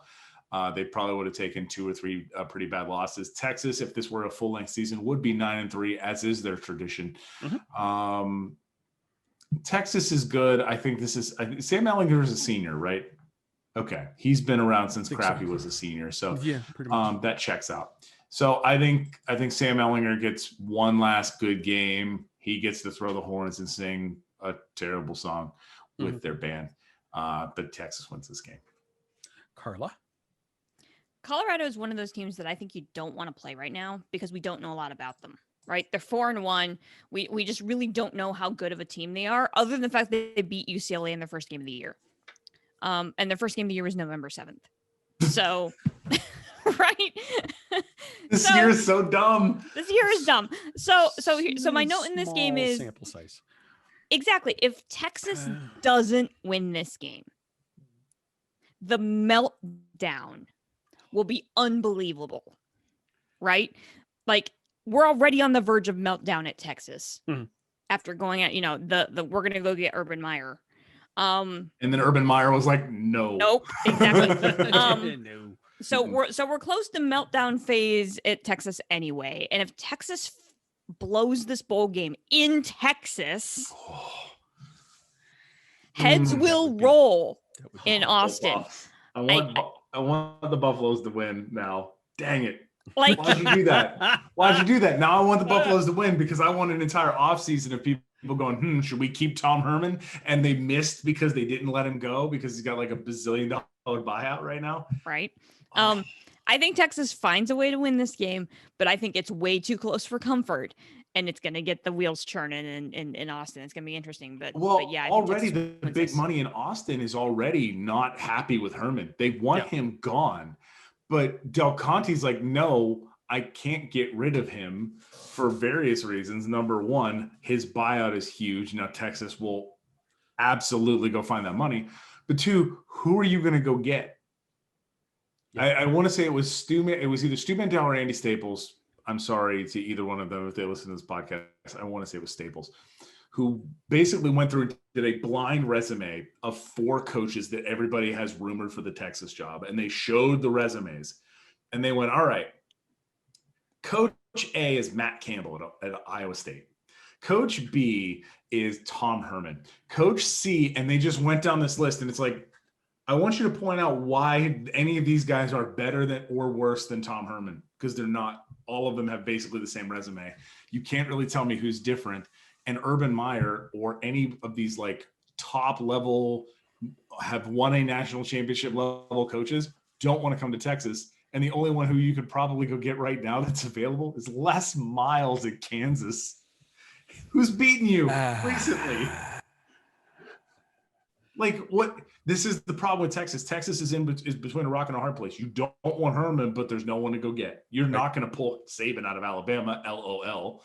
They probably would have taken 2 or 3 pretty bad losses. Texas, if this were a full-length season, would be 9-3, as is their tradition. Mm-hmm. Texas is good. I think Sam Ehlinger is a senior, right? Okay. He's been around since Crappy was a senior. So yeah, pretty much. That checks out. So I think Sam Ehlinger gets one last good game. He gets to throw the horns and sing a terrible song with their band. But Texas wins this game. Carla? Colorado is one of those teams that I think you don't want to play right now because we don't know a lot about them. Right. They're 4-1. We just really don't know how good of a team they are, other than the fact that they beat UCLA in their first game of the year. And their first game of the year was November 7th. So, right. This year is so dumb. This year is dumb. So my note in this game is sample size. Exactly. If Texas doesn't win this game, the meltdown will be unbelievable. Right. Like, we're already on the verge of meltdown at Texas after going at, we're going to go get Urban Meyer. Um, And then Urban Meyer was like, no. nope, exactly. No. So we're close to meltdown phase at Texas anyway. And if Texas blows this bowl game in Texas, heads will roll in Austin. I want the Buffaloes to win now. Dang it. Like, Why'd you do that? Why'd you do that? Now I want the Buffaloes to win because I want an entire offseason of people going, should we keep Tom Herman? And they missed because they didn't let him go because he's got like a bazillion-dollar buyout right now. right. I think Texas finds a way to win this game, but I think it's way too close for comfort. And it's going to get the wheels churning in Austin. It's going to be interesting. But yeah, I think already Texas the wins big this. money in Austin is already not happy with Herman. They want him gone. But Del Conte's like, no, I can't get rid of him for various reasons. Number one, his buyout is huge. Now Texas will absolutely go find that money. But two, who are you going to go get? I want to say it was either Stu Mandel or Andy Staples. I'm sorry to either one of them if they listen to this podcast. I want to say it was Staples, who basically went through and did a blind resume of 4 coaches that everybody has rumored for the Texas job. And they showed the resumes and they went, all right, Coach A is Matt Campbell at Iowa State. Coach B is Tom Herman. Coach C, and they just went down this list and it's like, I want you to point out why any of these guys are better than or worse than Tom Herman, because they're not. All of them have basically the same resume. You can't really tell me who's different. And Urban Meyer or any of these like top level, have won a national championship level coaches don't want to come to Texas. And the only one who you could probably go get right now that's available is Les Miles at Kansas, who's beaten you recently. Like what? This is the problem with Texas. Texas is between a rock and a hard place. You don't want Herman, but there's no one to go get. You're not going to pull Saban out of Alabama. LOL.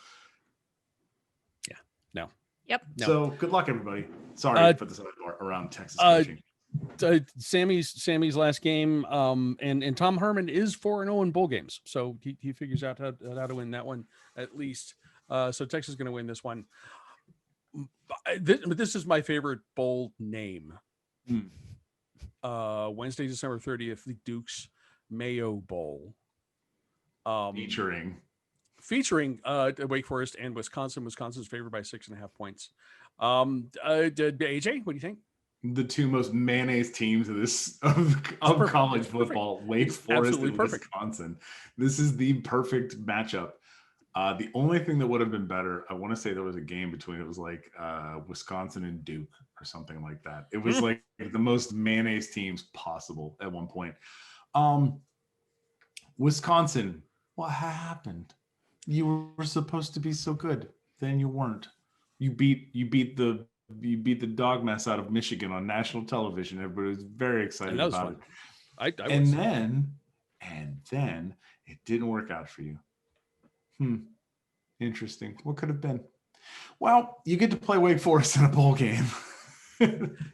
Yeah. No. Yep. No. So good luck, everybody. Sorry for this around Texas coaching. Sammy's last game, and Tom Herman is 4-0 in bowl games, so he figures out how to win that one at least. So Texas is going to win this one. This is my favorite bowl name. Wednesday, December 30th, the Duke's Mayo Bowl. Featuring Wake Forest and Wisconsin. Wisconsin's favored by 6.5 points. AJ, what do you think? The 2 most mayonnaise teams of college football, Wake Forest and Wisconsin. This is the perfect matchup. The only thing that would have been better, I want to say there was a game between, it was like Wisconsin and Duke or something like that. It was like the most mayonnaise teams possible at one point. Wisconsin, what happened? You were supposed to be so good, then you weren't. You beat the dog mess out of Michigan on national television. Everybody was very excited about it. And then it didn't work out for you. Interesting. What could have been? Well, you get to play Wake Forest in a bowl game.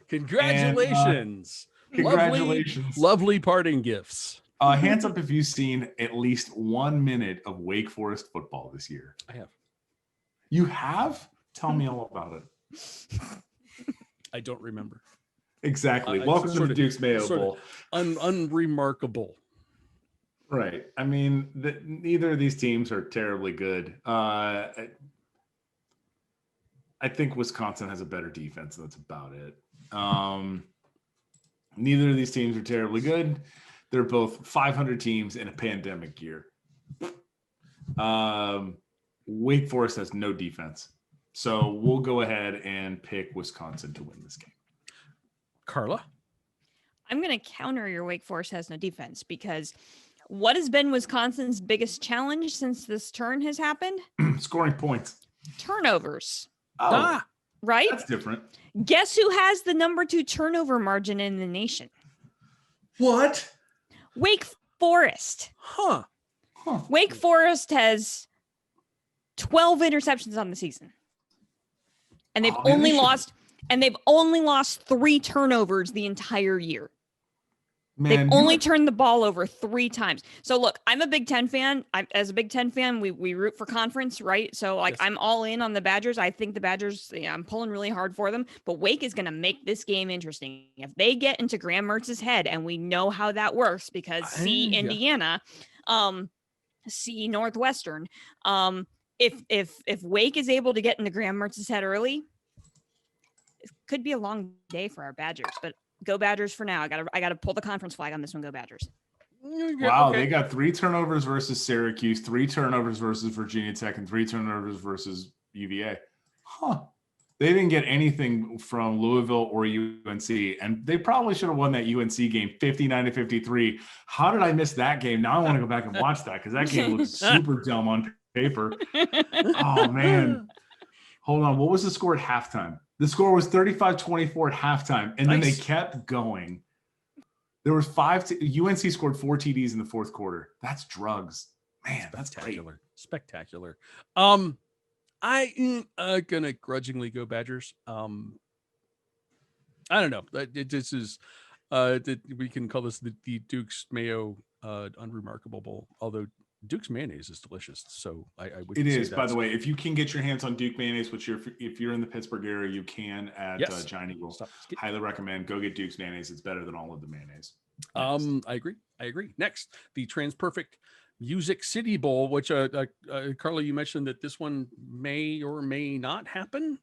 Congratulations. Congratulations. Lovely parting gifts. Hands up if you've seen at least 1 minute of Wake Forest football this year. I have. You have? Tell me all about it. I don't remember. Exactly. Welcome to the Duke's Mayo Bowl. Unremarkable. Right. I mean, neither of these teams are terribly good. I think Wisconsin has a better defense. That's about it. Neither of these teams are terribly good. They're both 500 teams in a pandemic year. Wake Forest has no defense. So we'll go ahead and pick Wisconsin to win this game. Carla? I'm going to counter your Wake Forest has no defense, because what has been Wisconsin's biggest challenge since this turn has happened? Scoring points. Turnovers. Oh, right? That's different. Guess who has the number 2 turnover margin in the nation? What? Wake Forest. Huh. Wake Forest has 12 interceptions on the season. And they've only lost 3 turnovers the entire year. They've Man, only turned the ball over 3 times. So look, I'm a Big Ten fan. As a Big Ten fan, we root for conference, right? So like Yes. I'm all in on the Badgers. I think the Badgers, I'm pulling really hard for them. But Wake is going to make this game interesting. If they get into Graham Mertz's head, and we know how that works because see Yeah. Indiana, see Northwestern. If Wake is able to get into Graham Mertz's head early, it could be a long day for our Badgers. But go Badgers for now. I gotta pull the conference flag on this one. Go Badgers. wow, Okay. they got 3 turnovers versus Syracuse, 3 turnovers versus Virginia Tech, and 3 turnovers versus UVA. Huh. They didn't get anything from Louisville or UNC, and they probably should have won that UNC game 59-53. How did I miss that game? Now I want to go back and watch that because that game looks super dumb on paper. Oh, man. Hold on. What was the score at halftime? The score was 35-24 at halftime, and then they kept going. There was UNC scored 4 TDs in the fourth quarter. That's drugs. Man, that's Spectacular. Spectacular. I gonna grudgingly go Badgers. I don't know. This is we can call this the Duke's Mayo Unremarkable Bowl, although Duke's mayonnaise is delicious. So I would. It is, by the way. If you can get your hands on Duke mayonnaise, which if you're in the Pittsburgh area, you can at Giant Eagle. Highly recommend. Go get Duke's mayonnaise. It's better than all of the mayonnaise. Next. I agree. Next, the Transperfect Music City Bowl, which Carla, you mentioned that this one may or may not happen.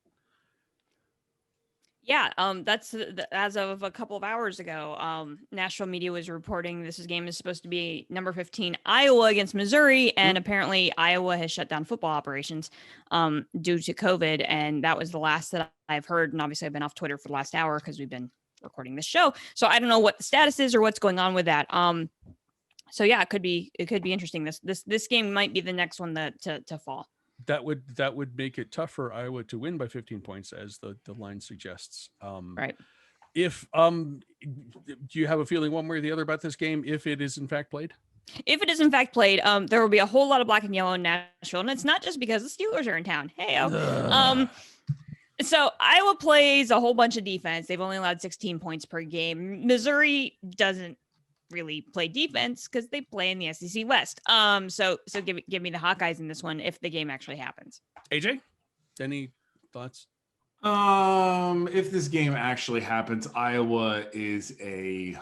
Yeah, that's as of a couple of hours ago. National media was reporting this game is supposed to be number 15 Iowa against Missouri, and apparently Iowa has shut down football operations due to COVID, and that was the last that I've heard. And obviously, I've been off Twitter for the last hour because we've been recording this show, so I don't know what the status is or what's going on with that. So yeah, it could be interesting. This game might be the next one to fall. That would make it tough for Iowa to win by 15 points, as the line suggests. Right. If do you have a feeling one way or the other about this game if it is in fact played? If it is in fact played, there will be a whole lot of black and yellow in Nashville, and it's not just because the Steelers are in town. Hey, so Iowa plays a whole bunch of defense. They've only allowed 16 points per game. Missouri doesn't really play defense because they play in the SEC West. So give me the Hawkeyes in this one if the game actually happens. AJ, any thoughts? If this game actually happens, Iowa is a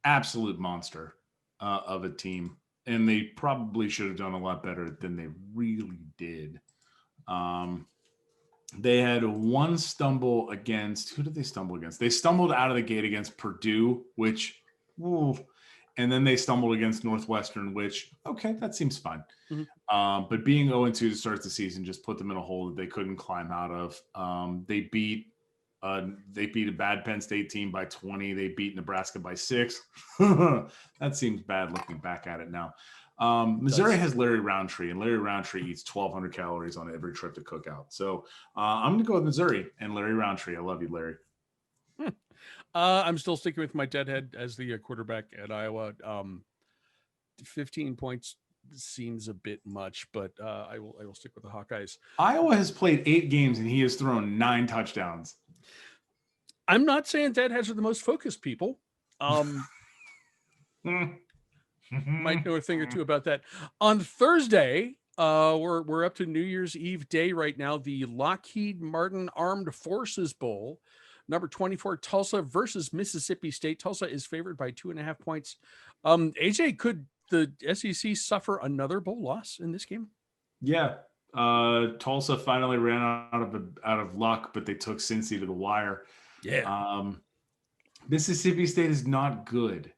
absolute monster of a team, and they probably should have done a lot better than they really did. They had one stumble against, who did they stumble against? They stumbled out of the gate against Purdue, which, and then they stumbled against Northwestern, which, okay, that seems fine. Mm-hmm. But being 0-2 to start the season just put them in a hole that they couldn't climb out of. They beat a bad Penn State team by 20. They beat Nebraska by 6. That seems bad looking back at it now. Missouri has Larry Roundtree, and Larry Roundtree eats 1,200 calories on every trip to Cookout. So I'm going to go with Missouri and Larry Roundtree. I love you, Larry. I'm still sticking with my deadhead as the quarterback at Iowa. 15 points seems a bit much, but I will stick with the Hawkeyes. Iowa has played 8 games, and he has thrown 9 touchdowns. I'm not saying deadheads are the most focused people. Might know a thing or two about that. On Thursday, we're up to New Year's Eve day right now. The Lockheed Martin Armed Forces Bowl, number 24, Tulsa versus Mississippi State. Tulsa is favored by 2.5 points. AJ, could the SEC suffer another bowl loss in this game? Yeah. Tulsa finally ran out of luck, but they took Cincy to the wire. Yeah. Mississippi State is not good.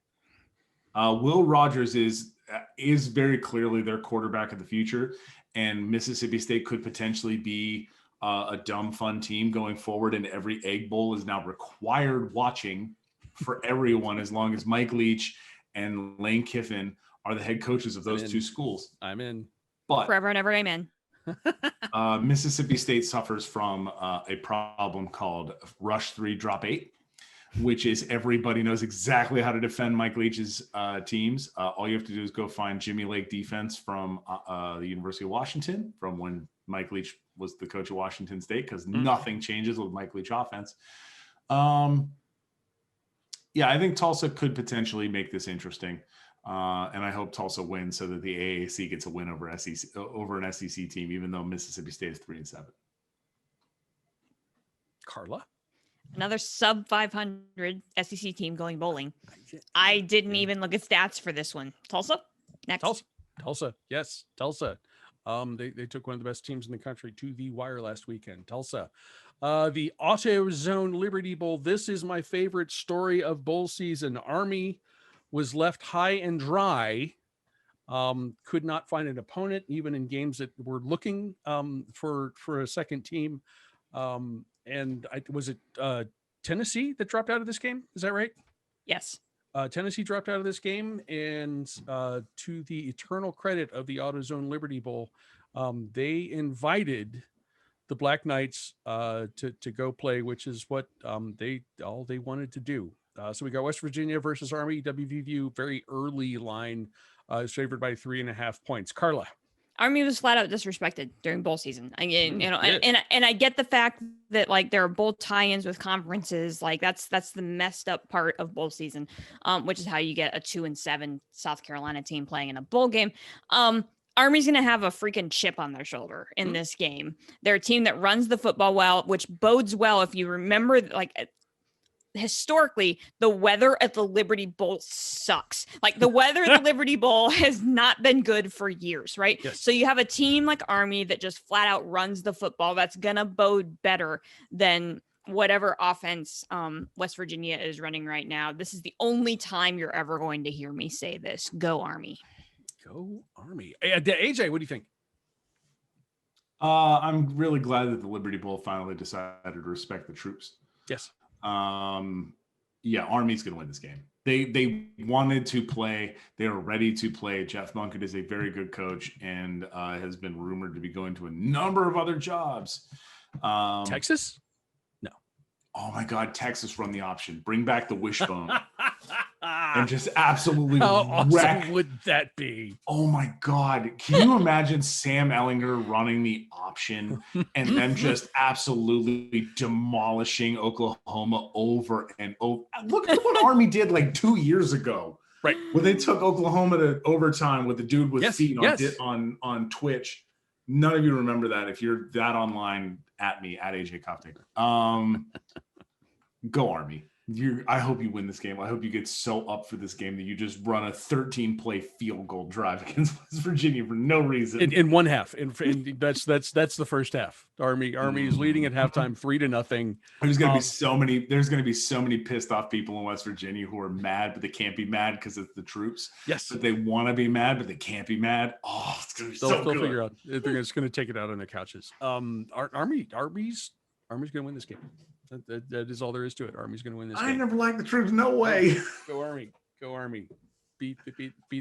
Will Rogers is very clearly their quarterback of the future, and Mississippi State could potentially be a dumb fun team going forward. And every Egg Bowl is now required watching for everyone, as long as Mike Leach and Lane Kiffin are the head coaches of those two schools. I'm in. But forever and ever, amen. Mississippi State suffers from a problem called Rush 3, Drop 8. Which is everybody knows exactly how to defend Mike Leach's teams. All you have to do is go find Jimmy Lake defense from the University of Washington from when Mike Leach was the coach of Washington State, because nothing changes with Mike Leach offense. Yeah, I think Tulsa could potentially make this interesting. And I hope Tulsa wins so that the AAC gets a win over an SEC team, even though Mississippi State is 3-7. Carla? Another sub 500 SEC team going bowling. I didn't even look at stats for this one. Tulsa? Next. Tulsa. Yes, Tulsa. They took one of the best teams in the country to the wire last weekend. Tulsa. The AutoZone Liberty Bowl. This is my favorite story of bowl season. Army was left high and dry. Could not find an opponent, even in games that were looking for a second team. And was it Tennessee that dropped out of this game? Is that right? Yes. Tennessee dropped out of this game, and to the eternal credit of the AutoZone Liberty Bowl, they invited the Black Knights to go play, which is what they wanted to do. So we got West Virginia versus Army. WVU, very early line, is favored by 3.5 points. Carla. Army was flat out disrespected during bowl season. I mean, and I get the fact that like there are bowl tie-ins with conferences. Like that's the messed up part of bowl season, which is how you get a 2-7 South Carolina team playing in a bowl game. Army's going to have a freaking chip on their shoulder in this game. They're a team that runs the football well, which bodes well if you remember, like, historically, the weather at the Liberty Bowl sucks. Like the weather at the Liberty Bowl has not been good for years, right? Yes. So you have a team like Army that just flat out runs the football. That's going to bode better than whatever offense West Virginia is running right now. This is the only time you're ever going to hear me say this. Go Army. Go Army. AJ, what do you think? I'm really glad that the Liberty Bowl finally decided to respect the troops. Yes. Yeah, Army's going to win this game. They wanted to play. They are ready to play. Jeff Munkett is a very good coach and has been rumored to be going to a number of other jobs. Texas? No. Oh my God, Texas run the option. Bring back the wishbone. And just absolutely How wreck. awesome would that be? Oh my God. Can you imagine Sam Ellinger running the option and them just absolutely demolishing Oklahoma over and over? Look at what Army did like 2 years ago. Right. When they took Oklahoma to overtime with the dude with feet on Twitch. None of you remember that. If you're that online, at me, at AJ Koptic. Go Army. I hope you win this game. I hope you get so up for this game that you just run a 13-play field goal drive against West Virginia for no reason. In one half. And that's the first half. Army is leading at halftime 3-0. There's going to be so many pissed off people in West Virginia who are mad, but they can't be mad because it's the troops. Yes. But they want to be mad, but they can't be mad. Oh, it's going to be They'll good. figure out. They're just going to take it out on their couches. Army's going to win this game. That is all there is to it. Army's going to win this game. I never liked the troops. No way. Go Army. Beat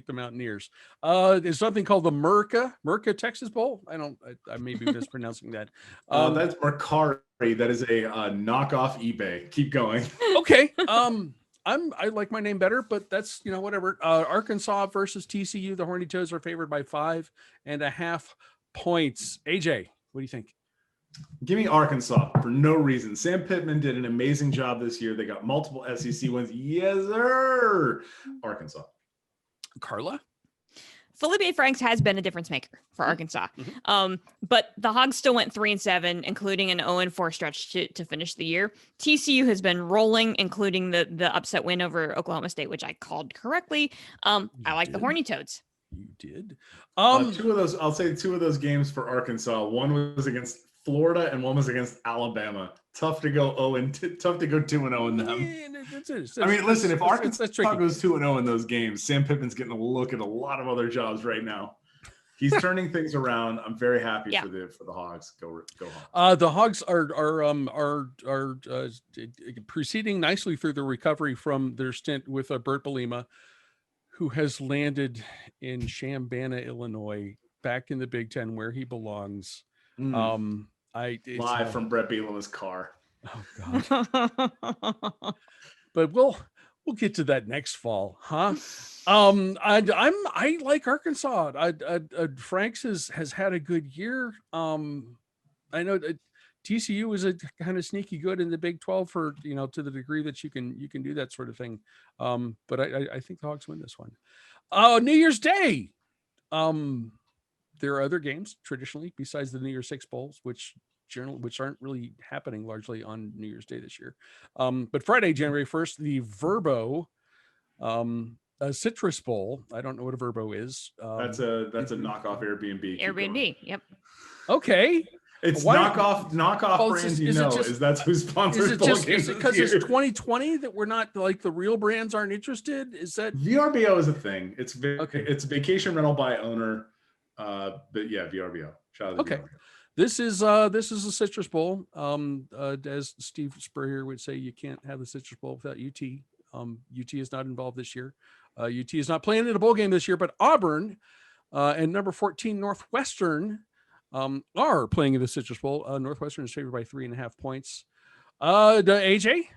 the Mountaineers. There's something called the Merca Texas Bowl. I may be mispronouncing that. That's Mercari. That is a knockoff eBay. Keep going. Okay. I like my name better, but that's, whatever. Arkansas versus TCU. The Horny Toads are favored by 5.5 points. AJ, what do you think? Give me Arkansas for no reason. Sam Pittman did an amazing job this year. They got multiple SEC wins. Yes, sir. Arkansas. Carla? Felipe Franks has been a difference maker for Arkansas. But the Hogs still went 3-7, including an 0-4 stretch to finish the year. TCU has been rolling, including the upset win over Oklahoma State, which I called correctly. I like the Horny Toads. You did. Two of those, I'll say two of those games for Arkansas. One was against Florida and one was against Alabama. Tough to go 2-0 in them. I mean, listen, if Arkansas goes 2-0 in those games, Sam Pittman's getting a look at a lot of other jobs right now. He's turning things around. I'm very happy for the Hogs. Go Hogs. The Hogs are proceeding nicely through the recovery from their stint with Bert Belima, who has landed in Chambana, Illinois, back in the Big Ten where he belongs. Live from Brett Bielema's car. Oh God. But we'll get to that next fall, huh? I like Arkansas. Franks has had a good year. I know TCU is a kind of sneaky good in the Big 12 for, to the degree that you can do that sort of thing. But I think the Hawks win this one. New Year's Day. There are other games traditionally besides the New Year's Six Bowls, which aren't really happening largely on New Year's Day this year. But Friday, January 1st, the Verbo Citrus Bowl. I don't know what a Verbo is. That's a knockoff Airbnb. Keep going. Airbnb. Yep. Okay. It's Why- knockoff is it that's who sponsors Is it bowl just games because this it's year. 2020 that we're not like the real brands aren't interested? Is that VRBO is a thing. It's Okay. It's vacation rental by owner. But yeah, VRBO. Shout out to Okay. VRBO. This is a Citrus Bowl. As Steve Spurrier would say, you can't have the Citrus Bowl without UT. UT is not involved this year. UT is not playing in a bowl game this year, but Auburn and number 14 Northwestern are playing in the Citrus Bowl. Northwestern is favored by 3.5 points. AJ?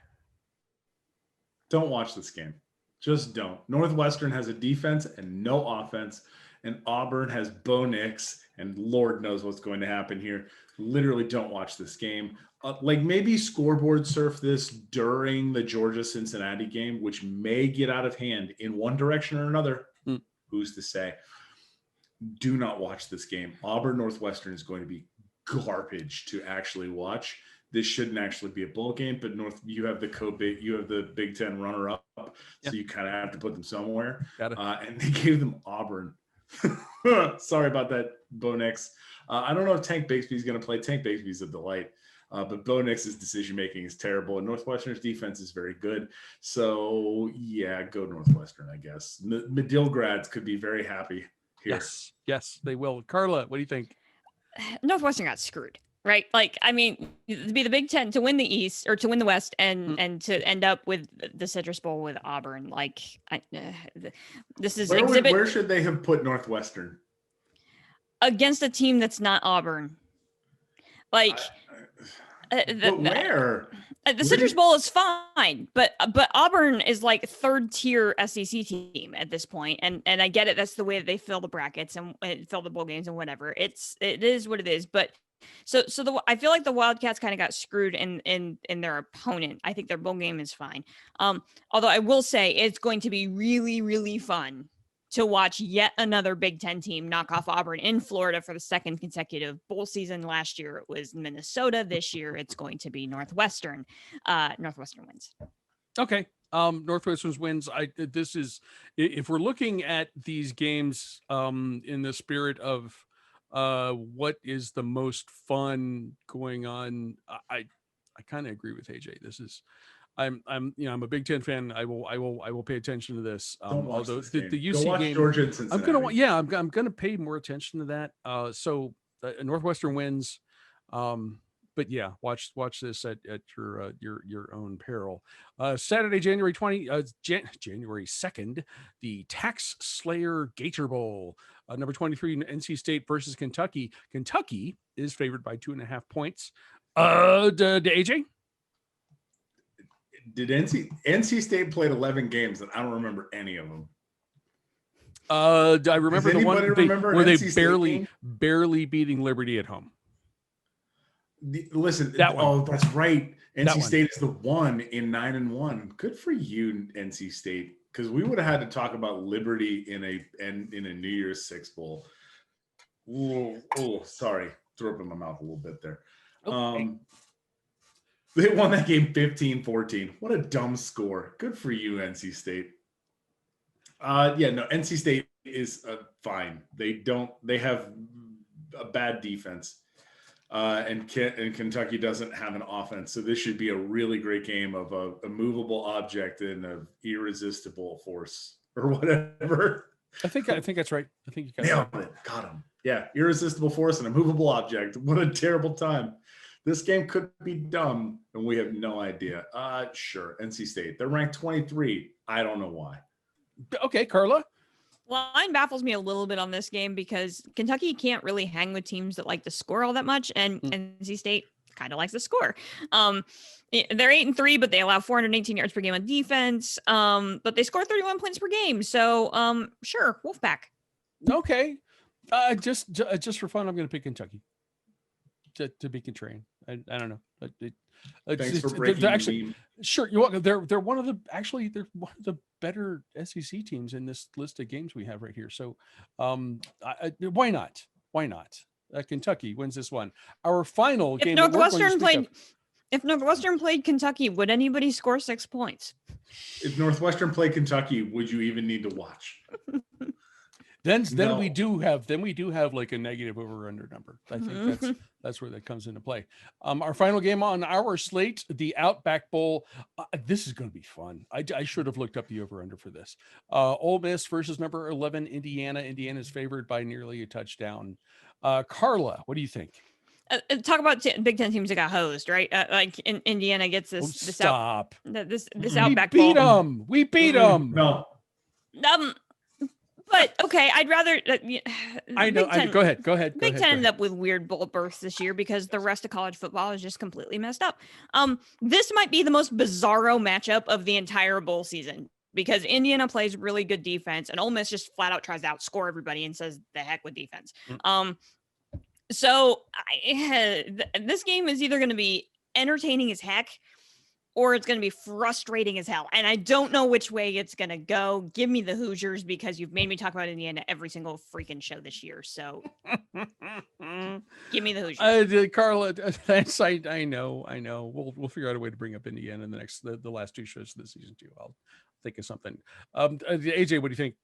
Don't watch this game. Just don't. Northwestern has a defense and no offense, and Auburn has Bo Nix, and Lord knows what's going to happen here. Literally don't watch this game. Like maybe scoreboard surf this during the Georgia-Cincinnati game, which may get out of hand in one direction or another. Who's to say? Do not watch this game. Auburn Northwestern is going to be garbage to actually watch. This shouldn't actually be a bowl game, but you have the Big Ten runner-up, so you kind of have to put them somewhere. Got it. And they gave them Auburn. Sorry about that, Bo Nix. I don't know if Tank Bixby is going to play. Tank Bixby is a delight, but Bo Nix's decision-making is terrible, and Northwestern's defense is very good. So, yeah, go Northwestern, I guess. Medill grads could be very happy here. Yes, they will. Carla, what do you think? Northwestern got screwed, right? Like, I mean, to be the Big Ten, to win the East or to win the West, and to end up with the Citrus Bowl with Auburn, like, this is Where should they have put Northwestern? Against a team that's not Auburn. Like, But where? The Citrus Bowl is fine, but Auburn is like third tier SEC team at this point, and I get it. That's the way that they fill the brackets and fill the bowl games and whatever. It is what it is. But so I feel like the Wildcats kind of got screwed in their opponent. I think their bowl game is fine. Although I will say it's going to be really, really fun to watch yet another Big Ten team knock off Auburn in Florida for the second consecutive bowl season. Last year it was Minnesota. This year it's going to be Northwestern. Northwestern wins. Okay. Northwestern's wins. This is, if we're looking at these games in the spirit of what is the most fun going on, I kind of agree with AJ. This is, I'm a Big Ten fan. I will pay attention to this. Although the UC game, Georgia and Cincinnati. I'm gonna pay more attention to that. So Northwestern wins. But yeah, watch this at your own peril. Saturday, January 2nd, the Tax Slayer Gator Bowl. Number 23, NC State versus Kentucky. Kentucky is favored by 2.5 points. AJ? Did NC State played 11 games and I don't remember any of them. I remember the one where they NC barely beating Liberty at home. Listen, that one. Oh, that's right. NC one. State is the one in 9-1. Good for you, NC State, because we would have had to talk about Liberty in a New Year's Six Bowl. Oh, sorry, threw up in my mouth a little bit there. Okay. They won that game 15-14. What a dumb score. Good for you, NC State. NC State is fine. They have a bad defense. And Kentucky doesn't have an offense. So this should be a really great game of a movable object and an irresistible force or whatever. I think that's right. I think you nailed it. Got him. Yeah, irresistible force and a movable object. What a terrible time. This game could be dumb, and we have no idea. Sure, NC State. They're ranked 23. I don't know why. Okay, Carla. Line baffles me a little bit on this game because Kentucky can't really hang with teams that like to score all that much, and NC State kind of likes to score. They're 8-3, but they allow 418 yards per game on defense. But they score 31 points per game. So sure, Wolfpack. Okay. Just for fun, I'm going to pick Kentucky. To be contrarian. I don't know. Thanks for breaking they're the actually meme. sure. You're welcome. They're one of the better SEC teams in this list of games we have right here. So, why not? Why not? Kentucky wins this one. Our final If game. that we're going to Northwestern speak played, of- if Northwestern played Kentucky, would anybody score 6 points? If Northwestern played Kentucky, would you even need to watch? then No. we do have like a negative over under number. I think Mhm. that's where that comes into play. Our final game on our slate, the Outback Bowl. This is going to be fun. I should have looked up the over under for this. Ole Miss versus number 11 Indiana. Indiana is favored by nearly a touchdown. Carla, what do you think? Talk about Big Ten teams that got hosed, right? Like Indiana gets Oh, this stop. this Mm-mm. Outback We beat Bowl. them. We beat them. No. But okay, I'd rather. I know. Big Ten, Go ahead. Go ahead. Big go Ten ahead. ended up with weird bowl berths this year because the rest of college football is just completely messed up. This might be the most bizarro matchup of the entire bowl season because Indiana plays really good defense and Ole Miss just flat out tries to outscore everybody and says the heck with defense. So this game is either going to be entertaining as heck or it's going to be frustrating as hell. And I don't know which way it's going to go. Give me the Hoosiers because you've made me talk about Indiana every single freaking show this year. So give me the Hoosiers. Carla, thanks. I know. We'll figure out a way to bring up Indiana in the last two shows of the season too. I'll think of something. AJ, what do you think?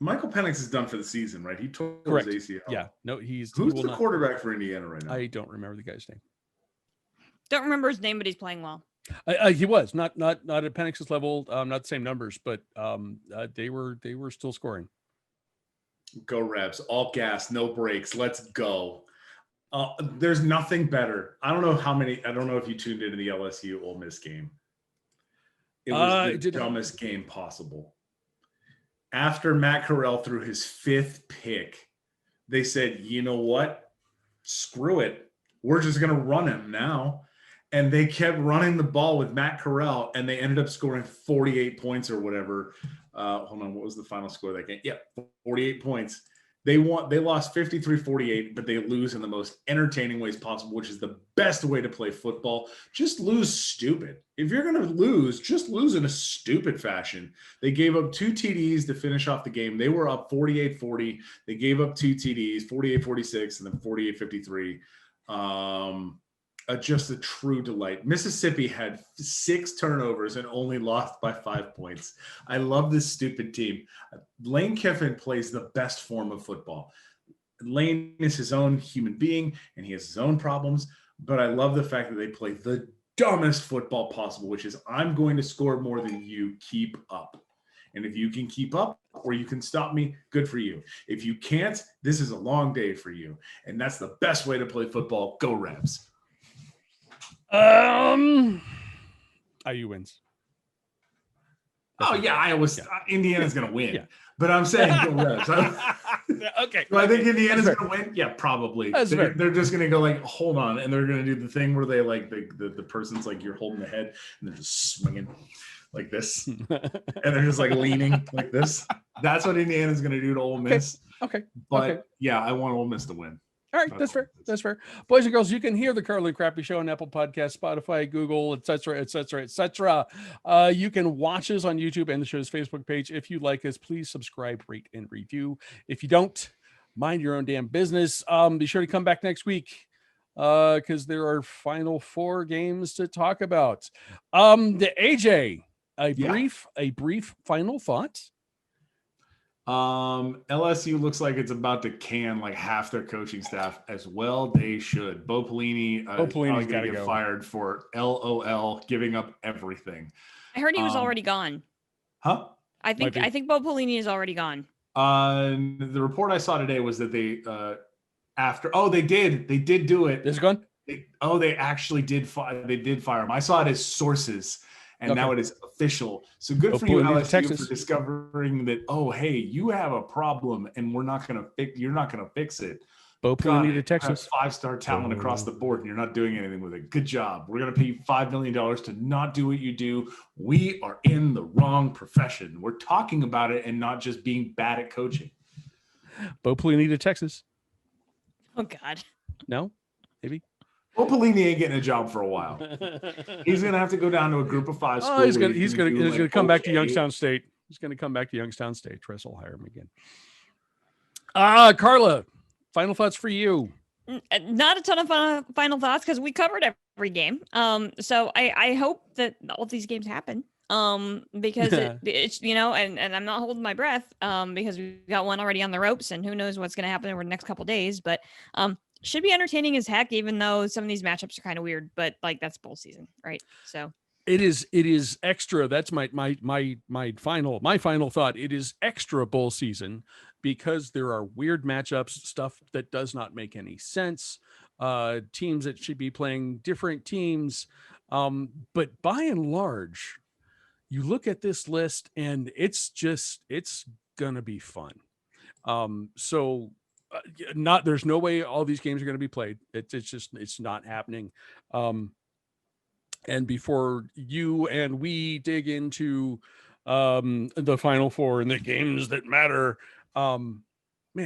Michael Penix is done for the season, right? He tore Correct. his ACL. Yeah. No, he Who's will the not. quarterback for Indiana right now? I don't remember the guy's name. Don't remember his name, but he's playing well. He was not at Penix's level, not the same numbers, but they were still scoring. Go Rebs, all gas, no brakes. Let's go. There's nothing better. I don't know if you tuned into the LSU Ole Miss game. It was the dumbest game possible. After Matt Corral threw his 5th pick, they said, you know what? Screw it. We're just going to run him now. And they kept running the ball with Matt Corral, and they ended up scoring 48 points or whatever. Hold on, what was the final score of that game? Yeah, 48 points. They lost 53-48, but they lose in the most entertaining ways possible, which is the best way to play football. Just lose stupid. If you're going to lose, just lose in a stupid fashion. They gave up 2 TDs to finish off the game. They were up 48-40. They gave up 2 TDs, 48-46, and then 48-53. Just a true delight. Mississippi had 6 turnovers and only lost by 5 points. I love this stupid team. Lane Kiffin plays the best form of football. Lane is his own human being and he has his own problems, but I love the fact that they play the dumbest football possible, which is I'm going to score more than you. Keep up. And if you can keep up or you can stop me, good for you. If you can't, this is a long day for you. And that's the best way to play football. Go Rebs. IU wins. Oh yeah, Indiana's gonna win. Yeah. But I'm saying go Rebs. Okay. Do I think Indiana's gonna win? Yeah, probably. They're just gonna go like, hold on, and they're gonna do the thing where they like the person's like you're holding the head and they're just swinging like this, and they're just like leaning like this. That's what Indiana's gonna do to Ole Miss. Okay. But yeah, I want Ole Miss to win. All right, that's fair. That's fair. Boys and girls, you can hear the Carly Crappy Show on Apple Podcasts, Spotify, Google, etc., etc., etc. You can watch us on YouTube and the show's Facebook page. If you like us, please subscribe, rate, and review. If you don't, mind your own damn business. Be sure to come back next week because there are Final Four games to talk about. The AJ, a brief final thought. LSU looks like it's about to can like half their coaching staff as well. They should. Bo Pelini's got to get fired for LOL, giving up everything. I heard he was already gone. Huh? I think Bo Pelini is already gone. The report I saw today was that they did do it. Is it gone? They actually did fire him. I saw it as sources. And now it is official. So good for you, LSU, for discovering that. Oh, hey, you have a problem, and you're not going to fix it. Bo Pelini to Texas. 5-star talent across the board, and you're not doing anything with it. Good job. We're going to pay you $5 million to not do what you do. We are in the wrong profession. We're talking about it and not just being bad at coaching. Bo Pelini to Texas. Oh God. No, maybe. Well, Pelini ain't getting a job for a while. He's gonna have to go down to a group of 5 school. Oh, he's gonna come back to okay. Youngstown State. He's gonna come back to Youngstown State. Tress will hire him again. Carla, final thoughts for you. Not a ton of final thoughts because we covered every game. So I hope that all of these games happen. Because it's and I'm not holding my breath. Because we've got one already on the ropes, and who knows what's going to happen over the next couple days. But should be entertaining as heck, even though some of these matchups are kind of weird. But like that's bowl season, right? So it is extra. That's my final thought. It is extra bowl season because there are weird matchups, stuff that does not make any sense. Teams that should be playing different teams. But by and large, you look at this list and it's gonna be fun. There's no way all these games are going to be played. It's not happening. And before you and we dig into the Final Four and the games that matter, man,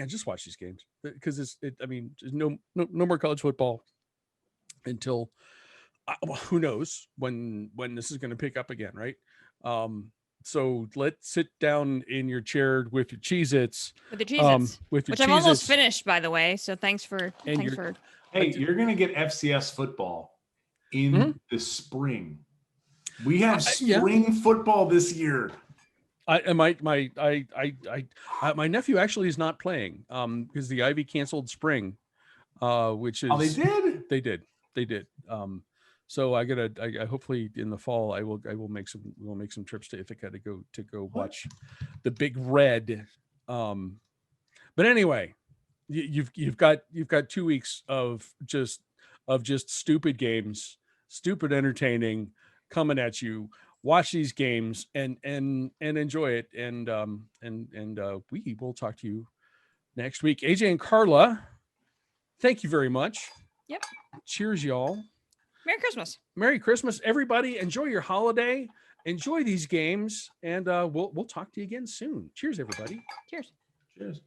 just watch these games because there's no more college football until who knows when this is going to pick up again, right? So let's sit down in your chair with your Cheez-Its. With the Cheez-Its. Which I'm almost finished, by the way. So thanks for. Hey, you're gonna get FCS football in the spring. We have spring football this year. My nephew actually is not playing because the Ivy canceled spring, which is they did. So I hopefully in the fall we'll make some trips to Ithaca to go watch the Big Red. But anyway, you've got 2 weeks of just stupid games, stupid entertaining coming at you. Watch these games and enjoy it. And we will talk to you next week. AJ and Carla, thank you very much. Yep. Cheers, y'all. Merry Christmas. Merry Christmas, everybody. Enjoy your holiday. Enjoy these games, and we'll talk to you again soon. Cheers, everybody. Cheers. Cheers.